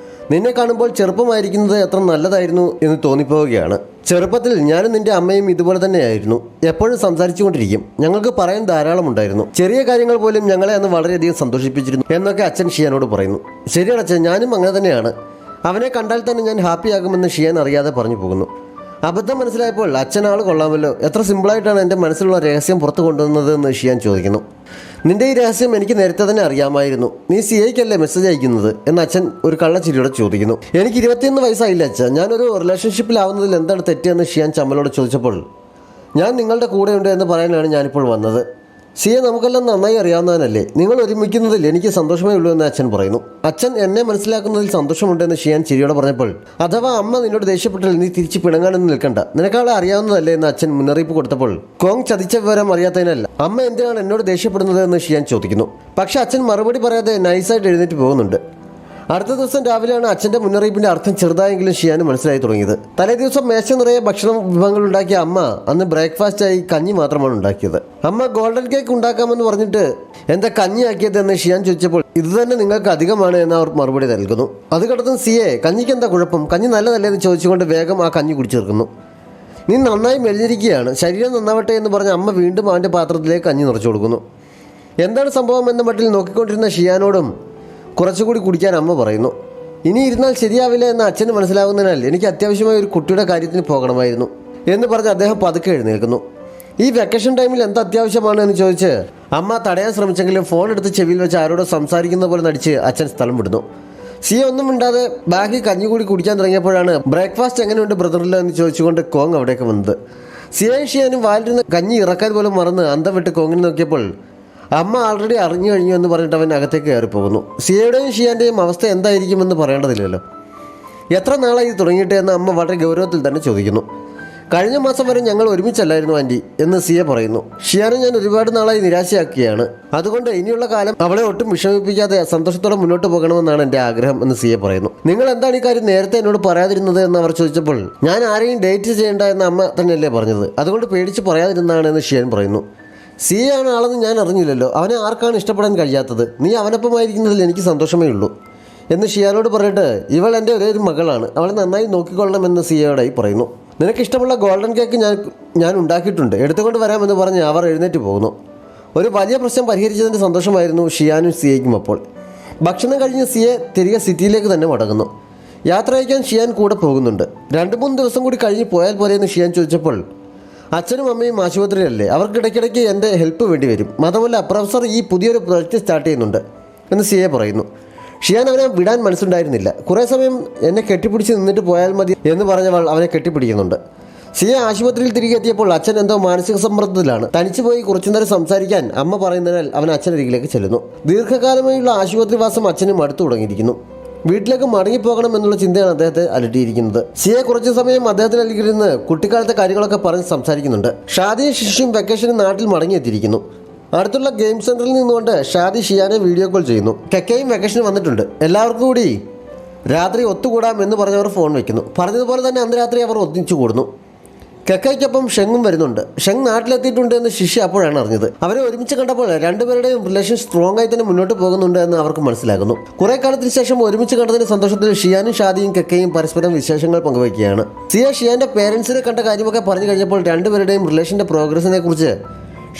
നിന്നെ കാണുമ്പോൾ ചെറുപ്പമായിരിക്കുന്നത് എത്ര നല്ലതായിരുന്നു എന്ന് തോന്നിപ്പോവുകയാണ്. ചെറുപ്പത്തിൽ ഞാനും നിന്റെ അമ്മയും ഇതുപോലെ തന്നെയായിരുന്നു. എപ്പോഴും സംസാരിച്ചുകൊണ്ടിരിക്കും. ഞങ്ങൾക്ക് പറയാൻ ധാരാളമുണ്ടായിരുന്നു. ചെറിയ കാര്യങ്ങൾ പോലും ഞങ്ങളെ അന്ന് വളരെയധികം സന്തോഷിപ്പിച്ചിരുന്നു എന്നൊക്കെ അച്ഛൻ ഷിയാനോട് പറയുന്നു. ശരിയാണ് അച്ഛൻ, ഞാനും അങ്ങനെ തന്നെയാണ്. അവനെ കണ്ടാൽ തന്നെ ഞാൻ ഹാപ്പിയാകുമെന്ന് ഷിയാൻ അറിയാതെ പറഞ്ഞു പോകുന്നു. അബദ്ധം മനസ്സിലായപ്പോൾ അച്ഛനാൾ കൊള്ളാമല്ലോ, എത്ര സിമ്പിളായിട്ടാണ് എൻ്റെ മനസ്സിലുള്ള രഹസ്യം പുറത്തു കൊണ്ടുവന്നത് എന്ന് ഷിയാൻ ചോദിക്കുന്നു. നിന്റെ ഈ രഹസ്യം എനിക്ക് നേരത്തെ തന്നെ അറിയാമായിരുന്നു. നീ സിയയ്ക്കല്ലേ മെസ്സേജ് അയക്കുന്നത് എന്ന് അച്ഛൻ ഒരു കള്ളച്ചിരിയോടെ ചോദിക്കുന്നു. എനിക്ക് 21 വയസ്സായില്ല അച്ഛൻ, ഞാനൊരു റിലേഷൻഷിപ്പിലാവുന്നതിൽ എന്താണ് തെറ്റെന്ന് ഷിയാൻ ചമ്മലോട് ചോദിച്ചപ്പോൾ ഞാൻ നിങ്ങളുടെ കൂടെയുണ്ട് എന്ന് പറയാനാണ് ഞാനിപ്പോൾ വന്നത്. സിയ നമുക്കെല്ലാം നന്നായി അറിയാവുന്നവനല്ലേ, നിങ്ങൾ ഒരുമിക്കുന്നതിൽ എനിക്ക് സന്തോഷമേ ഉള്ളൂ എന്ന് അച്ഛൻ പറയുന്നു. അച്ഛൻ എന്നെ മനസ്സിലാക്കുന്നതിൽ സന്തോഷമുണ്ടെന്ന് ഷിയാൻ ചിരിയോടെ പറഞ്ഞപ്പോൾ അഥവാ അമ്മ നിന്നോട് ദേഷ്യപ്പെട്ടാൽ നീ തിരിച്ച് പിണങ്ങാനൊന്നും നിൽക്കണ്ട, നിനക്കാളെ അറിയാവുന്നതല്ലേ എന്ന് അച്ഛൻ മുന്നറിയിപ്പ് കൊടുത്തപ്പോൾ കോങ് ചതിച്ച വിവരം അറിയാത്തതിനല്ല അമ്മ എന്തിനാണ് എന്നോട് ദേഷ്യപ്പെടുന്നത് എന്ന് ഷിയാൻ ചോദിക്കുന്നു. പക്ഷെ അച്ഛൻ മറുപടി പറയാതെ നൈസായിട്ട് എഴുന്നേറ്റ് പോകുന്നുണ്ട്. അടുത്ത ദിവസം രാവിലെയാണ് അച്ഛന്റെ മുന്നറിയിപ്പിന്റെ അർത്ഥം ചെറുതായെങ്കിലും ഷിയാന് മനസ്സിലായി തുടങ്ങിയത്. തലേ ദിവസം മേശ നിറയെ ഭക്ഷണ വിഭവങ്ങൾ ഉണ്ടാക്കിയ അമ്മ അന്ന് ബ്രേക്ക്ഫാസ്റ്റായി കഞ്ഞി മാത്രമാണ് ഉണ്ടാക്കിയത്. അമ്മ ഗോൾഡൻ കേക്ക് ഉണ്ടാക്കാമെന്ന് പറഞ്ഞിട്ട് എന്താ കഞ്ഞിയാക്കിയത് എന്ന് ഷിയാൻ ചോദിച്ചപ്പോൾ ഇത് തന്നെ നിങ്ങൾക്ക് അധികമാണ് എന്ന് അവർ മറുപടി നൽകുന്നു. അത് കിടത്തുന്ന സിയെ കഞ്ഞിക്ക് എന്താ കുഴപ്പം, കഞ്ഞി നല്ലതല്ലേ എന്ന് ചോദിച്ചുകൊണ്ട് വേഗം ആ കഞ്ഞി കുടിച്ചു തീർക്കുന്നു. നീ നന്നായി മെലിഞ്ഞിരിക്കുകയാണ്, ശരീരം നന്നാവട്ടെ എന്ന് പറഞ്ഞ് അമ്മ വീണ്ടും അവൻ്റെ പാത്രത്തിലേക്ക് കഞ്ഞി നിറച്ചു കൊടുക്കുന്നു. എന്താണ് സംഭവം എന്ന മട്ടിൽ നോക്കിക്കൊണ്ടിരുന്ന ഷിയാനോടും കുറച്ചുകൂടി കുടിക്കാൻ അമ്മ പറയുന്നു. ഇനി ഇരുന്നാൽ ശരിയാവില്ല എന്ന് അച്ഛന് മനസ്സിലാവുന്നതിനാൽ എനിക്ക് അത്യാവശ്യമായ ഒരു കുട്ടിയുടെ കാര്യത്തിന് പോകണമായിരുന്നു എന്ന് പറഞ്ഞ് അദ്ദേഹം പതുക്കെ എഴുന്നേൽക്കുന്നു. ഈ വെക്കേഷൻ ടൈമിൽ എന്ത് അത്യാവശ്യമാണ് എന്ന് ചോദിച്ച് അമ്മ തടയാൻ ശ്രമിച്ചെങ്കിലും ഫോൺ എടുത്ത് ചെവിയിൽ വെച്ച് ആരോടോ സംസാരിക്കുന്ന പോലെ നടിച്ച് അച്ഛൻ സ്ഥലം വിടുന്നു. സിയ ഒന്നും മിണ്ടാതെ ബാഗിൽ കഞ്ഞി കൂടി കുടിക്കാൻ തുടങ്ങിയപ്പോഴാണ് ബ്രേക്ക്ഫാസ്റ്റ് എങ്ങനെയുണ്ട് ബ്രദറിലോ എന്ന് ചോദിച്ചുകൊണ്ട് കോങ് അവിടേക്ക് വന്നത്. സിയയും ഷിയാനും വാലിരുന്ന് കഞ്ഞി ഇറക്കാൻ പോലും മറന്ന് അന്തം വിട്ട് കോങ്ങിന് നോക്കിയപ്പോൾ അമ്മ ആൾറെഡി അറിഞ്ഞു കഴിഞ്ഞു എന്ന് പറഞ്ഞിട്ട് അവൻ അകത്തേക്ക് കയറിപ്പോകുന്നു. സിയയുടെയും ഷിയാന്റെയും അവസ്ഥ എന്തായിരിക്കുമെന്ന് പറയേണ്ടതില്ലല്ലോ. എത്ര നാളായി തുടങ്ങിയിട്ട് എന്ന് അമ്മ വളരെ ഗൗരവത്തിൽ തന്നെ ചോദിക്കുന്നു. കഴിഞ്ഞ മാസം വരെ ഞങ്ങൾ ഒരുമിച്ചല്ലായിരുന്നു ആൻറ്റി എന്ന് സിയ പറയുന്നു. ഷിയാനെ ഞാൻ ഒരുപാട് നാളായി നിരാശയാക്കുകയാണ്. അതുകൊണ്ട് ഇനിയുള്ള കാലം അവളെ ഒട്ടും വിഷമിപ്പിക്കാതെ സന്തോഷത്തോടെ മുന്നോട്ട് പോകണമെന്നാണ് എൻ്റെ ആഗ്രഹം എന്ന് സിയ പറയുന്നു. നിങ്ങൾ എന്താണ് ഈ കാര്യം നേരത്തെ എന്നോട് പറയാതിരുന്നത് എന്ന് അവർ ചോദിച്ചപ്പോൾ ഞാൻ ആരെയും ഡേറ്റ് ചെയ്യേണ്ട എന്ന് അമ്മ തന്നെയല്ലേ പറഞ്ഞത്, അതുകൊണ്ട് പേടിച്ച് പറയാതിരുന്നതാണ് എന്ന് ഷിയാൻ പറയുന്നു. സിയാണ് ആളെന്ന് ഞാൻ അറിഞ്ഞില്ലല്ലോ, അവനെ ആർക്കാണ് ഇഷ്ടപ്പെടാൻ കഴിയാത്തത്, നീ അവനൊപ്പമായിരിക്കുന്നതിൽ എനിക്ക് സന്തോഷമേ ഉള്ളൂ എന്ന് ഷിയാനോട് പറഞ്ഞിട്ട് ഇവൾ എൻ്റെ ഒരേ ഒരു മകളാണ്, അവളെ നന്നായി നോക്കിക്കൊള്ളണമെന്ന് സിയയോടായി പറയുന്നു. നിനക്കിഷ്ടമുള്ള ഗോൾഡൻ കേക്ക് ഞാൻ ഉണ്ടാക്കിയിട്ടുണ്ട്, എടുത്തുകൊണ്ട് വരാമെന്ന് പറഞ്ഞ് അവർ എഴുന്നേറ്റ് പോകുന്നു. ഒരു വലിയ പ്രശ്നം പരിഹരിച്ചതിൻ്റെ സന്തോഷമായിരുന്നു ഷിയാനും സിയയ്ക്കും. അപ്പോൾ ഭക്ഷണം കഴിഞ്ഞ് സിയ തിരികെ സിറ്റിയിലേക്ക് തന്നെ മടങ്ങുന്നു. യാത്ര അയക്കാൻ ഷിയാൻ കൂടെ പോകുന്നുണ്ട്. 2-3 ദിവസം കൂടി കഴിഞ്ഞ് പോയാൽ പോലെയെന്ന് ഷിയാൻ ചോദിച്ചപ്പോൾ അച്ഛനും അമ്മയും ആശുപത്രിയിലല്ലേ, അവർക്ക് ഇടയ്ക്കിടയ്ക്ക് എൻ്റെ ഹെൽപ്പ് വേണ്ടി വരും. മാത്രമല്ല പ്രൊഫസർ ഈ പുതിയൊരു പ്രൊജക്റ്റ് സ്റ്റാർട്ട് ചെയ്യുന്നുണ്ട് എന്ന് സിയെ പറയുന്നു. ഷിയാൻ അവനെ വിടാൻ മനസ്സുണ്ടായിരുന്നില്ല. കുറേ സമയം എന്നെ കെട്ടിപ്പിടിച്ച് നിന്നിട്ട് പോയാൽ മതി എന്ന് പറഞ്ഞവൾ അവനെ കെട്ടിപ്പിടിക്കുന്നുണ്ട്. സിയെ ആശുപത്രിയിൽ തിരികെ എത്തിയപ്പോൾ അച്ഛൻ എന്തോ മാനസിക സമ്മർദ്ദത്തിലാണ്. തനിച്ചു പോയി കുറച്ചുനേരം സംസാരിക്കാൻ അമ്മ പറയുന്നതിനാൽ അവൻ അച്ഛനരികിലേക്ക് ചെല്ലുന്നു. ദീർഘകാലമായുള്ള ആശുപത്രിവാസം അച്ഛനും അടുത്തു തുടങ്ങിയിരിക്കുന്നു. വീട്ടിലേക്ക് മടങ്ങിപ്പോകണം എന്നുള്ള ചിന്തയാണ് അദ്ദേഹത്തെ അലട്ടിയിരിക്കുന്നത്. സിയെ കുറച്ചു സമയം അദ്ദേഹത്തിന് അരികിലിരുന്ന് കുട്ടിക്കാലത്തെ കാര്യങ്ങളൊക്കെ പറഞ്ഞ് സംസാരിക്കുന്നുണ്ട്. ഷാദിയും ശിശുവും വെക്കേഷന് നാട്ടിൽ മടങ്ങിയെത്തിയിരിക്കുന്നു. അടുത്തുള്ള ഗെയിം സെന്ററിൽ നിന്നുകൊണ്ട് ഷാദി ഷിയാനെ വീഡിയോ കോൾ ചെയ്യുന്നു. കെക്കയും വെക്കേഷന് വന്നിട്ടുണ്ട്, എല്ലാവർക്കും കൂടി രാത്രി ഒത്തുകൂടാം എന്ന് പറഞ്ഞവർ ഫോൺ വയ്ക്കുന്നു. പറഞ്ഞതുപോലെ തന്നെ അന്ന് രാത്രി അവർ ഒന്നിച്ചു കൂടുന്നു. കെക്കയ്ക്കൊപ്പം ഷെങ്ങും വരുന്നുണ്ട്. ഷെങ് നാട്ടിലെത്തിയിട്ടുണ്ട് എന്ന് ശിഷ്യ അപ്പോഴാണ് അറിഞ്ഞത്. അവരെ ഒരുമിച്ച് കണ്ടപ്പോൾ രണ്ടുപേരുടെയും റിലേഷൻ സ്ട്രോങ് ആയി തന്നെ മുന്നോട്ട് പോകുന്നുണ്ട് എന്ന് അവർക്ക് മനസ്സിലാകുന്നു. കുറെ കാലത്തിന് ശേഷം ഒരുമിച്ച് കണ്ടതിന്റെ സന്തോഷത്തിൽ ഷിയാനും ഷാദിയും കെക്കയും പരസ്പരം വിശേഷങ്ങൾ പങ്കുവയ്ക്കുകയാണ്. സിയ ഷിയാന്റെ പേരൻസിനെ കണ്ട കാര്യമൊക്കെ പറഞ്ഞു കഴിഞ്ഞപ്പോൾ രണ്ടുപേരുടെയും റിലേഷന്റെ പ്രോഗ്രസിനെ കുറിച്ച്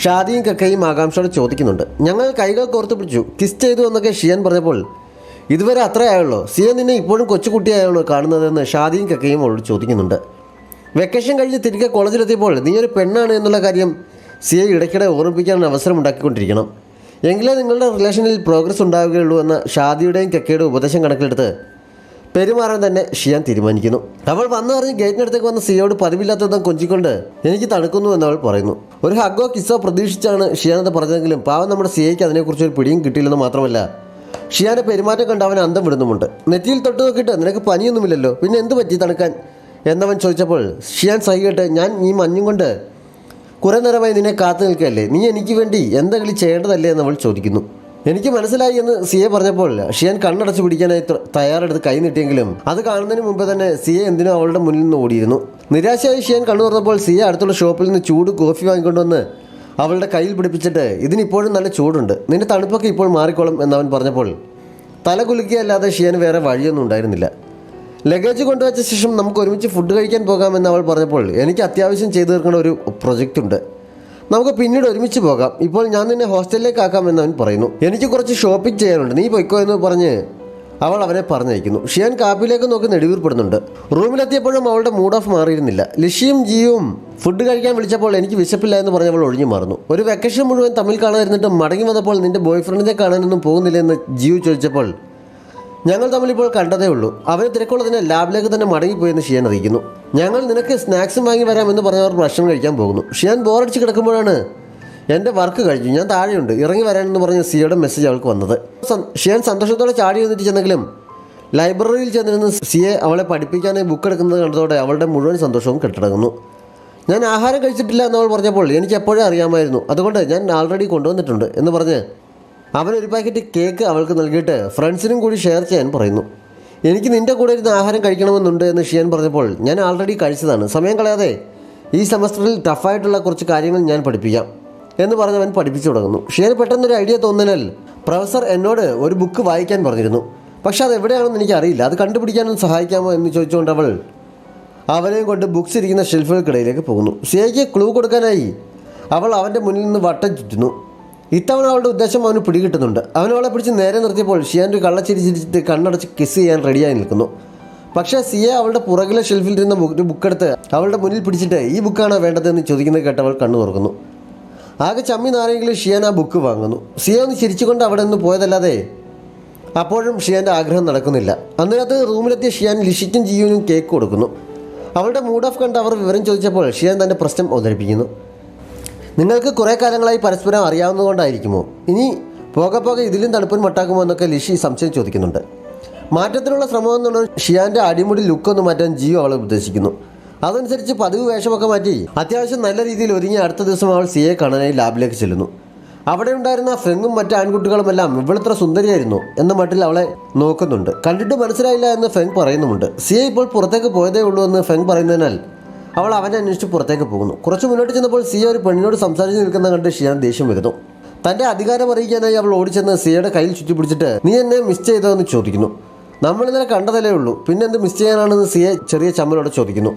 ഷാദിയും കെക്കയും ആകാംക്ഷയോടെ ചോദിക്കുന്നുണ്ട്. ഞങ്ങൾ കൈകൾ കോർത്ത് പിടിച്ചു, കിസ് ചെയ്തു എന്നൊക്കെ ഷിയാൻ പറഞ്ഞപ്പോൾ ഇതുവരെ അത്രയായുള്ളൂ, സിയ നിന്നെ ഇപ്പോഴും കൊച്ചുകുട്ടിയായാണോ കാണുന്നതെന്ന് ഷാദിയും കെക്കയും അവളോട് ചോദിക്കുന്നുണ്ട്. വെക്കേഷൻ കഴിഞ്ഞ് തിരികെ കോളേജിലെത്തിയപ്പോൾ നീ ഒരു പെണ്ണാണ് എന്നുള്ള കാര്യം സിയെ ഇടയ്ക്കിടെ ഓർമ്മിപ്പിക്കാൻ അവസരം ഉണ്ടാക്കിക്കൊണ്ടിരിക്കണം, എങ്കിലേ നിങ്ങളുടെ റിലേഷനിൽ പ്രോഗ്രസ് ഉണ്ടാവുകയുള്ളൂ എന്ന ഷാദിയുടെയും കെക്കയുടെയും ഉപദേശം കണക്കിലെടുത്ത് പെരുമാറാൻ തന്നെ ഷിയാൻ തീരുമാനിക്കുന്നു. അവൾ വന്നു പറഞ്ഞ് ഗേറ്റിനടുത്തേക്ക് വന്ന സിയോട് പതിവില്ലാത്തതും കൊഞ്ചിക്കൊണ്ട് എനിക്ക് തണുക്കുന്നു എന്നവൾ പറയുന്നു. ഒരു ഹഗ്ഗോ കിസ്സോ പ്രതീക്ഷിച്ചാണ് ഷിയാൻ അത് പറഞ്ഞതെങ്കിലും പാവം നമ്മുടെ സിയയ്ക്ക് അതിനെക്കുറിച്ച് ഒരു പിടിയും കിട്ടിയില്ലെന്ന് മാത്രമല്ല ഷിയാന്റെ പെരുമാറ്റം കണ്ട് അവൻ അന്തം വിടുന്നുമുണ്ട്. നെറ്റിയിൽ തൊട്ട് നോക്കിയിട്ട് നിനക്ക് പനിയൊന്നുമില്ലല്ലോ, പിന്നെ എന്ത് പറ്റി തണുക്കാൻ എന്നവൻ ചോദിച്ചപ്പോൾ ഷിയാൻ സഹികെട്ട് ഞാൻ ഈ മഞ്ഞും കൊണ്ട് കുറേ നേരമായി നിന്നെ കാത്തു നിൽക്കുകയല്ലേ, നീ എനിക്ക് വേണ്ടി എന്തെങ്കിലും ചെയ്യേണ്ടതല്ലേ എന്നവൾ ചോദിക്കുന്നു. എനിക്ക് മനസ്സിലായി എന്ന് സിയെ പറഞ്ഞപ്പോൾ ഷിയാൻ കണ്ണടച്ച് പിടിക്കാനായി തയ്യാറെടുത്ത് കൈ നീട്ടിയെങ്കിലും അത് കാണുന്നതിന് മുമ്പ് തന്നെ സിയെ എന്തിനോ അവളുടെ മുന്നിൽ നിന്ന് ഓടിയിരുന്നു. നിരാശയായി ഷിയാൻ കണ്ണു തുറന്നപ്പോൾ സിയെ അടുത്തുള്ള ഷോപ്പിൽ നിന്ന് ചൂട് കോഫി വാങ്ങിക്കൊണ്ടുവന്ന് അവളുടെ കയ്യിൽ പിടിപ്പിച്ചിട്ട് ഇതിനിപ്പോഴും നല്ല ചൂടുണ്ട്, നിന്റെ തണുപ്പൊക്കെ ഇപ്പോൾ മാറിക്കോളും എന്നവൻ പറഞ്ഞപ്പോൾ തല കുലുക്കിയല്ലാതെ ഷിയാൻ വേറെ വഴിയൊന്നും ഉണ്ടായിരുന്നില്ല. ലഗേജ് കൊണ്ടുവച്ച ശേഷം നമുക്ക് ഒരുമിച്ച് ഫുഡ് കഴിക്കാൻ പോകാമെന്ന് അവൾ പറഞ്ഞപ്പോൾ എനിക്ക് അത്യാവശ്യം ചെയ്തു തീർക്കേണ്ട ഒരു പ്രൊജക്റ്റ് ഉണ്ട്, നമുക്ക് പിന്നീട് ഒരുമിച്ച് പോകാം, ഇപ്പോൾ ഞാൻ നിന്നെ ഹോസ്റ്റലിലേക്ക് ആക്കാമെന്ന് അവൻ പറയുന്നു. എനിക്ക് കുറച്ച് ഷോപ്പിംഗ് ചെയ്യാനുണ്ട്, നീ പൊയ്ക്കോ എന്ന് പറഞ്ഞ് അവൾ അവനെ പറഞ്ഞയക്കുന്നു. ഷിയാൻ കാപ്പിലേക്ക് നോക്കി നെടുവീർപ്പെടുന്നുണ്ട്. റൂമിലെത്തിയപ്പോഴും അവളുടെ മൂഡ് ഓഫ് മാറിയിരുന്നില്ല. ലിഷിയും ജിയും ഫുഡ് കഴിക്കാൻ വിളിച്ചപ്പോൾ എനിക്ക് വിശപ്പില്ല എന്ന് പറഞ്ഞ് അവൾ ഒഴിഞ്ഞു മാറുന്നു. ഒരു വെക്കേഷൻ മുഴുവൻ തമ്മിൽ കാണാതിരുന്നിട്ട് മടങ്ങി വന്നപ്പോൾ നിന്റെ ബോയ് ഫ്രണ്ടിനെ കാണാനൊന്നും പോകുന്നില്ല എന്ന് ജിയു ചോദിച്ചപ്പോൾ ഞങ്ങൾ തമ്മിലിപ്പോൾ കണ്ടതേ ഉള്ളൂ, അവന് തിരക്കുള്ളതിനെ ലാബിലേക്ക് തന്നെ മടങ്ങിപ്പോയെന്ന് ഷിയാൻ അറിയിക്കുന്നു. ഞങ്ങൾ നിനക്ക് സ്നാക്സും വാങ്ങി വരാമെന്ന് പറഞ്ഞവർ ഭക്ഷണം കഴിക്കാൻ പോകുന്നു. ഷിയാൻ ബോറടിച്ച് കിടക്കുമ്പോഴാണ് എൻ്റെ വർക്ക് കഴിഞ്ഞു, ഞാൻ താഴെയുണ്ട്, ഇറങ്ങി വരാനെന്ന് പറഞ്ഞ് സിയുടെ മെസ്സേജ് അവൾക്ക് വന്നത്. ഷിയാൻ സന്തോഷത്തോടെ ചാടി എഴുന്നിട്ട് ചെന്നെങ്കിലും ലൈബ്രറിയിൽ ചെന്നിരുന്ന് സിയെ അവളെ പഠിപ്പിക്കാനായി ബുക്ക് എടുക്കുന്നത് കണ്ടതോടെ അവളുടെ മുഴുവൻ സന്തോഷവും കെട്ടടങ്ങുന്നു. ഞാൻ ആഹാരം കഴിച്ചിട്ടില്ല എന്നവൾ പറഞ്ഞപ്പോൾ എനിക്ക് എപ്പോഴും അറിയാമായിരുന്നു, അതുകൊണ്ട് ഞാൻ ആൾറെഡി കൊണ്ടുവന്നിട്ടുണ്ട് എന്ന് പറഞ്ഞ് അവനൊരു പാക്കറ്റ് കേക്ക് അവൾക്ക് നൽകിയിട്ട് ഫ്രണ്ട്സിനും കൂടി ഷെയർ ചെയ്യാൻ പറയുന്നു. എനിക്ക് നിൻ്റെ കൂടെ ഇരുന്ന് ആഹാരം കഴിക്കണമെന്നുണ്ട് എന്ന് ഷിയാൻ പറഞ്ഞപ്പോൾ ഞാൻ ആൾറെഡി കഴിച്ചതാണ്, സമയം കളയാതെ ഈ സെമസ്റ്ററിൽ ടഫായിട്ടുള്ള കുറച്ച് കാര്യങ്ങൾ ഞാൻ പഠിപ്പിക്കാം എന്ന് പറഞ്ഞവൻ പഠിപ്പിച്ചു തുടങ്ങുന്നു. ഷിയാൻ പെട്ടെന്നൊരു ഐഡിയ തോന്നനാൽ പ്രൊഫസർ എന്നോട് ഒരു ബുക്ക് വായിക്കാൻ പറഞ്ഞിരുന്നു, പക്ഷെ അത് എവിടെയാണെന്ന് എനിക്കറിയില്ല, അത് കണ്ടുപിടിക്കാനൊന്ന് സഹായിക്കാമോ എന്ന് ചോദിച്ചുകൊണ്ട് അവൾ അവനെയും കൊണ്ട് ബുക്സ് ഇരിക്കുന്ന ഷെൽഫുകൾക്കിടയിലേക്ക് പോകുന്നു. സിയയ്ക്ക് ക്ലൂ കൊടുക്കാനായി അവൾ അവൻ്റെ മുന്നിൽ നിന്ന് വട്ടം ചുറ്റുന്നു. ഇത്തവണ അവളുടെ ഉദ്ദേശം അവന് പിടികിട്ടുന്നുണ്ട്. അവളെ പിടിച്ച് നേരെ നിർത്തിയപ്പോൾ ഷിയാൻ ഒരു കള്ളച്ചിരിച്ചിട്ട് കണ്ണടച്ച് കിസ് ചെയ്യാൻ റെഡിയായി നിൽക്കുന്നു. പക്ഷേ സിയ അവളുടെ പുറകിലെ ഷെൽഫിൽ ഇരുന്ന ഒരു ബുക്കെടുത്ത് അവളുടെ മുന്നിൽ പിടിച്ചിട്ട് ഈ ബുക്കാണോ വേണ്ടതെന്ന് ചോദിക്കുന്നത് കേട്ട് അവൾ കണ്ണു തുറക്കുന്നു. ആകെ ചമ്മി നാരെങ്കിലും ഷിയാൻ ആ ബുക്ക് വാങ്ങുന്നു. സിയ ഒന്ന് ചിരിച്ചുകൊണ്ട് അവിടെ നിന്ന് പോയതല്ലാതെ അപ്പോഴും ഷിയാൻ്റെ ആഗ്രഹം നടക്കുന്നില്ല. അന്നേരത്ത് റൂമിലെത്തിയ ഷിയാൻ ലിഷിക്കും ജിയുനും കേക്ക് കൊടുക്കുന്നു. അവളുടെ മൂഡ് ഓഫ് കണ്ട് അവർ വിവരം ചോദിച്ചപ്പോൾ ഷിയാൻ തൻ്റെ പ്രശ്നം അവതരിപ്പിക്കുന്നു. നിങ്ങൾക്ക് കുറേ കാലങ്ങളായി പരസ്പരം അറിയാവുന്നതുകൊണ്ടായിരിക്കുമോ, ഇനി പോകെ പോകെ ഇതിലും തണുപ്പൻ മട്ടാക്കുമോ എന്നൊക്കെ ലിഷി സംശയം ചോദിക്കുന്നുണ്ട്. മാറ്റത്തിനുള്ള ശ്രമമെന്നുള്ള ഷിയാൻ്റെ അടിമുടി ലുക്കൊന്ന് മാറ്റാൻ ജിയോ അവളെ ഉപദേശിക്കുന്നു. അതനുസരിച്ച് പതിവ് വേഷമൊക്കെ മാറ്റി അത്യാവശ്യം നല്ല രീതിയിൽ ഒരുങ്ങി അടുത്ത ദിവസം അവൾ സിയെ കാണാനായി ലാബിലേക്ക് ചെല്ലുന്നു. അവിടെ ഉണ്ടായിരുന്ന ഫെങ്ങും മറ്റ് ആൺകുട്ടികളുമെല്ലാം ഇവളിത്ര സുന്ദരിയായിരുന്നു എന്ന മട്ടിൽ അവളെ നോക്കുന്നുണ്ട്. കണ്ടിട്ട് മനസ്സിലായില്ല എന്ന് ഫെങ് പറയുന്നുമുണ്ട്. സിയെ ഇപ്പോൾ പുറത്തേക്ക് പോയതേ ഉള്ളൂ എന്ന് ഫെങ് പറയുന്നതിനാൽ അവൾ അവനെ അന്വേഷിച്ച് പുറത്തേക്ക് പോകുന്നു. കുറച്ച് മുന്നോട്ട് ചെന്നപ്പോൾ സിയ ഒരു പെണ്ണിനോട് സംസാരിച്ച് നിൽക്കുന്ന കണ്ട് ഷിയാൻ ദേഷ്യം വരുന്നു. തൻ്റെ അധികാരം അറിയിക്കാനായി അവൾ ഓടിച്ചെന്ന് സിയയുടെ കയ്യിൽ ചുറ്റിപ്പിടിച്ചിട്ട് നീ എന്നെ മിസ് ചെയ്തോ എന്ന് ചോദിക്കുന്നു. നമ്മളിന്നലെ കണ്ടതല്ലേ ഉള്ളൂ, പിന്നെ എന്ത് മിസ് ചെയ്യാനാണെന്ന് സിയ ചെറിയ ചമ്മലോടെ ചോദിക്കുന്നു.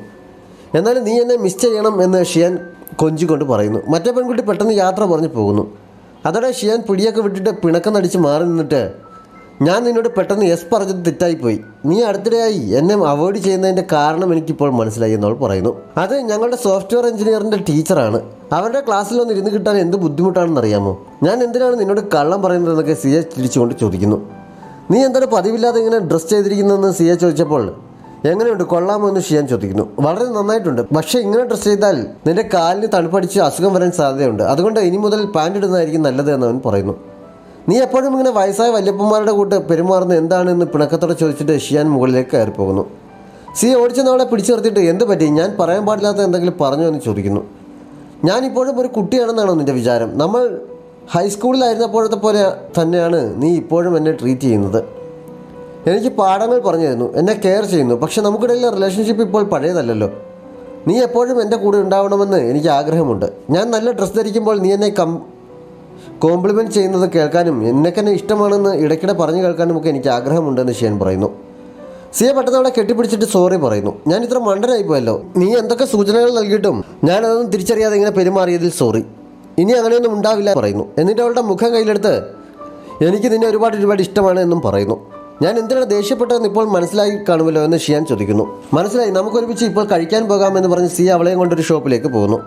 എന്നാലും നീ എന്നെ മിസ് ചെയ്യണം എന്ന് ഷിയാൻ കൊഞ്ചിക്കൊണ്ട് പറയുന്നു. മറ്റേ പെൺകുട്ടി പെട്ടെന്ന് യാത്ര പറഞ്ഞു പോകുന്നു. അതോടെ ഷിയാൻ പിടിയൊക്കെ വിട്ടിട്ട് പിണക്കം നടിച്ച് മാറി നിന്നിട്ട് ഞാൻ നിന്നോട് പെട്ടെന്ന് യെസ് പറഞ്ഞത് തെറ്റായിപ്പോയി. നീ അടുത്തിടെയായി എന്നെ അവോയ്ഡ് ചെയ്യുന്നതിൻ്റെ കാരണം എനിക്കിപ്പോൾ മനസ്സിലായി എന്നവൾ പറയുന്നു. അത് ഞങ്ങളുടെ സോഫ്റ്റ്വെയർ എഞ്ചിനീയറിൻ്റെ ടീച്ചറാണ്. അവരുടെ ക്ലാസ്സിലൊന്ന് ഇരുന്ന് കിട്ടാൻ എന്ത് ബുദ്ധിമുട്ടാണെന്ന് അറിയാമോ? ഞാൻ എന്തിനാണ് നിന്നോട് കള്ളം പറയുന്നതെന്നൊക്കെ സിയെ തിരിച്ചുകൊണ്ട് ചോദിക്കുന്നു. നീ എന്താണ് പതിവില്ലാതെ ഇങ്ങനെ ഡ്രസ് ചെയ്തിരിക്കുന്നതെന്ന് സിയെ ചോദിച്ചപ്പോൾ എങ്ങനെയുണ്ട്, കൊള്ളാമോ എന്ന് ഷിയാൻ ചോദിക്കുന്നു. വളരെ നന്നായിട്ടുണ്ട്, പക്ഷേ ഇങ്ങനെ ഡ്രസ് ചെയ്താൽ നിന്റെ കാലിന് തണുപ്പടിച്ച് അസുഖം വരാൻ സാധ്യതയുണ്ട്. അതുകൊണ്ട് ഇനി മുതൽ പാൻറ് ഇടുന്നതായിരിക്കും നല്ലത് എന്നവൻ പറയുന്നു. നീ എപ്പോഴും ഇങ്ങനെ വയസ്സായ വല്യപ്പന്മാരുടെ കൂട്ട് പെരുമാറുന്നത് എന്താണെന്ന് പിണക്കത്തോടെ ചോദിച്ചിട്ട് ഷിയാൻ മുകളിലേക്ക് കയറി പോകുന്നു. സിയെ ഓടിച്ചെന്നവളെ പിടിച്ചു നിർത്തിയിട്ട് എന്ത് പറ്റി, ഞാൻ പറയാൻ പാടില്ലാത്ത എന്തെങ്കിലും പറഞ്ഞോ എന്ന് ചോദിക്കുന്നു. ഞാനിപ്പോഴും ഒരു കുട്ടിയാണെന്നാണോ നിന്റെ വിചാരം? നമ്മൾ ഹൈസ്കൂളിലായിരുന്നപ്പോഴത്തെ പോലെ തന്നെയാണ് നീ ഇപ്പോഴും എന്നെ ട്രീറ്റ് ചെയ്യുന്നത്. എനിക്ക് പാഠങ്ങൾ പറഞ്ഞു തരുന്നു, എന്നെ കെയർ ചെയ്യുന്നു. പക്ഷെ നമുക്കിടയിലെ റിലേഷൻഷിപ്പ് ഇപ്പോൾ പഴയതല്ലല്ലോ. നീ എപ്പോഴും എൻ്റെ കൂടെ ഉണ്ടാവണമെന്ന് എനിക്ക് ആഗ്രഹമുണ്ട്. ഞാൻ നല്ല ഡ്രസ്സ് ധരിക്കുമ്പോൾ നീ എന്നെ കോംപ്ലിമെൻറ്റ് ചെയ്യുന്നത് കേൾക്കാനും എന്നെക്കെന്നെ ഇഷ്ടമാണെന്ന് ഇടയ്ക്കിടെ പറഞ്ഞു കേൾക്കാനും ഒക്കെ എനിക്ക് ആഗ്രഹമുണ്ടെന്ന് ഷിയാൻ പറയുന്നു. സിയെ പെട്ടെന്ന് അവളെ കെട്ടിപ്പിടിച്ചിട്ട് സോറി പറയുന്നു. ഞാൻ ഇത്ര മണ്ടനായിപ്പോയല്ലോ. നീ എന്തൊക്കെ സൂചനകൾ നൽകിയിട്ടും ഞാനതൊന്നും തിരിച്ചറിയാതെ ഇങ്ങനെ പെരുമാറിയതിൽ സോറി. ഇനി അങ്ങനെയൊന്നും ഉണ്ടാവില്ല പറയുന്നു. എന്നിട്ട് അവളുടെ മുഖം കയ്യിലെടുത്ത് എനിക്ക് നിന്നെ ഒരുപാട് ഇഷ്ടമാണ് എന്നും പറയുന്നു. ഞാൻ എന്തിനാണ് ദേഷ്യപ്പെട്ടതെന്ന് ഇപ്പോൾ മനസ്സിലായി കാണുമല്ലോ എന്ന് ഷിയാൻ ചോദിക്കുന്നു. മനസ്സിലായി, നമുക്കൊരുമിച്ച് ഇപ്പോൾ കഴിക്കാൻ പോകാമെന്ന് പറഞ്ഞ് സിയ അവളെയും കൊണ്ടൊരു ഷോപ്പിലേക്ക് പോകുന്നു.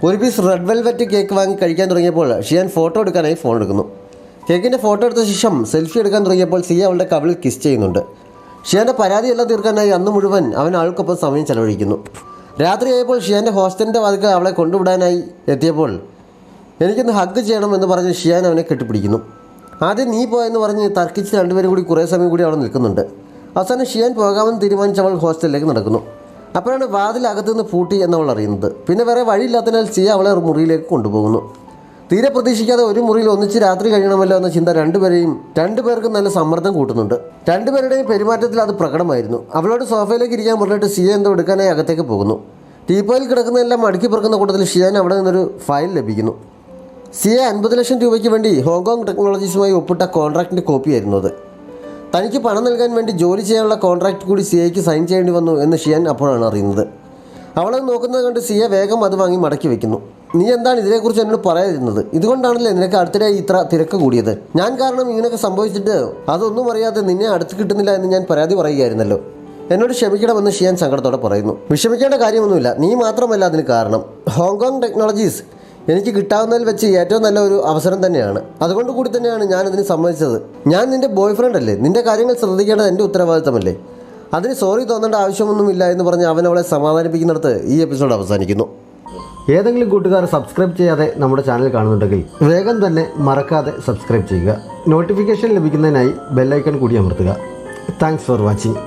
ഒരു പീസ് റെഡ് വെൽവെറ്റ് കേക്ക് വാങ്ങി കഴിക്കാൻ തുടങ്ങിയപ്പോൾ ഷിയാൻ ഫോട്ടോ എടുക്കാനായി ഫോൺ എടുക്കുന്നു. കേക്കിൻ്റെ ഫോട്ടോ എടുത്ത ശേഷം സെൽഫി എടുക്കാൻ തുടങ്ങിയപ്പോൾ സിയ അവളുടെ കവിളിൽ കിസ് ചെയ്യുന്നുണ്ട്. ഷിയാൻ്റെ പരാതിയെല്ലാം തീർക്കാനായി അന്ന് മുഴുവൻ അവൻ ആൾക്കൊപ്പം സമയം ചെലവഴിക്കുന്നു. രാത്രിയായപ്പോൾ ഷിയാൻ്റെ ഹോസ്റ്റലിൻ്റെ വാതിൽക്ക് അവളെ കൊണ്ടുവിടാനായി എത്തിയപ്പോൾ എനിക്കൊന്ന് ഹഗ് ചെയ്യണമെന്ന് പറഞ്ഞ് ഷിയാൻ അവനെ കെട്ടിപ്പിടിക്കുന്നു. ആദ്യം നീ പോയെന്ന് പറഞ്ഞ് തർക്കിച്ച് രണ്ടുപേരും കൂടി കുറേ സമയം കൂടി അവിടെ നിൽക്കുന്നുണ്ട്. അവസാനം ഷിയാൻ പോകാമെന്ന് തീരുമാനിച്ച് അവൾ ഹോസ്റ്റലിലേക്ക് നടക്കുന്നു. അപ്പോഴാണ് വാതിലകത്തു നിന്ന് പൂട്ടി എന്നവൾ അറിയുന്നത്. പിന്നെ വേറെ വഴിയില്ലാത്തതിനാൽ സിയ അവളെ മുറിയിലേക്ക് കൊണ്ടുപോകുന്നു. തീരെ പ്രതീക്ഷിക്കാതെ ഒരു മുറിയിൽ ഒന്നിച്ച് രാത്രി കഴിയണമല്ലോ എന്ന ചിന്ത രണ്ടുപേർക്കും നല്ല സമ്മർദ്ദം കൂട്ടുന്നുണ്ട്. രണ്ടുപേരുടെയും പെരുമാറ്റത്തിൽ അത് പ്രകടമായിരുന്നു. അവളോട് സോഫയിലേക്ക് ഇരിക്കാൻ പറഞ്ഞിട്ട് സിയ എന്തോ എടുക്കാനായി അകത്തേക്ക് പോകുന്നു. ടീപ്പോയിൽ കിടക്കുന്നതെല്ലാം അടുക്കി പെറുക്കുന്ന കൂട്ടത്തിൽ ഷിയാൻ അവിടെ നിന്നൊരു ഫയൽ ലഭിക്കുന്നു. സിയ 50 ലക്ഷം രൂപയ്ക്ക് വേണ്ടി ഹോങ്കോങ് ടെക്നോളജീസുമായി ഒപ്പിട്ട കോൺട്രാക്റ്റിൻ്റെ കോപ്പിയായിരുന്നു അത്. തനിക്ക് പണം നൽകാൻ വേണ്ടി ജോലി ചെയ്യാനുള്ള കോൺട്രാക്റ്റ് കൂടി സിയയ്ക്ക് സൈൻ ചെയ്യേണ്ടി വന്നു എന്ന് ഷിയാൻ അപ്പോഴാണ് അറിയുന്നത്. അവളെ നോക്കുന്നത് കണ്ട് സിയ വേഗം അത് വാങ്ങി മടക്കി വെക്കുന്നു. നീ എന്താണ് ഇതിനെക്കുറിച്ച് എന്നോട് പറയാതിരുന്നത്? ഇതുകൊണ്ടാണല്ലേ നിനക്ക് അടുത്തിടെ ഇത്ര തിരക്ക് കൂടിയത്? ഞാൻ കാരണം ഇങ്ങനെയൊക്കെ സംഭവിച്ചിട്ട് അതൊന്നും അറിയാതെ നിന്നെ അടുത്ത് കിട്ടുന്നില്ല എന്ന് ഞാൻ പരാതി പറയുകയായിരുന്നല്ലോ. എന്നോട് ക്ഷമിക്കണമെന്ന് ഷിയാൻ സങ്കടത്തോടെ പറയുന്നു. വിഷമിക്കേണ്ട കാര്യമൊന്നുമില്ല, നീ മാത്രമല്ല അതിന് കാരണം. ഹോങ്കോങ് ടെക്നോളജീസ് എനിക്ക് കിട്ടാവുന്നതിൽ വെച്ച് ഏറ്റവും നല്ല ഒരു അവസരം തന്നെയാണ്. അതുകൊണ്ട് കൂടി തന്നെയാണ് ഞാനതിന് സമ്മതിച്ചത്. ഞാൻ നിൻ്റെ ബോയ് ഫ്രണ്ട് അല്ലേ, നിൻ്റെ കാര്യങ്ങൾ ശ്രദ്ധിക്കേണ്ടത് എൻ്റെ ഉത്തരവാദിത്തമല്ലേ. അതിന് സോറി തോന്നേണ്ട ആവശ്യമൊന്നുമില്ല എന്ന് പറഞ്ഞ് അവൻ അവളെ സമാധാനിപ്പിക്കുന്നിടത്ത് ഈ എപ്പിസോഡ് അവസാനിക്കുന്നു. ഏതെങ്കിലും കൂട്ടുകാർ സബ്സ്ക്രൈബ് ചെയ്യാതെ നമ്മുടെ ചാനൽ കാണുന്നുണ്ടെങ്കിൽ വേഗം തന്നെ മറക്കാതെ സബ്സ്ക്രൈബ് ചെയ്യുക. നോട്ടിഫിക്കേഷൻ ലഭിക്കുന്നതിനായി ബെല്ലൈക്കൺ കൂടി അമർത്തുക. Thanks for watching.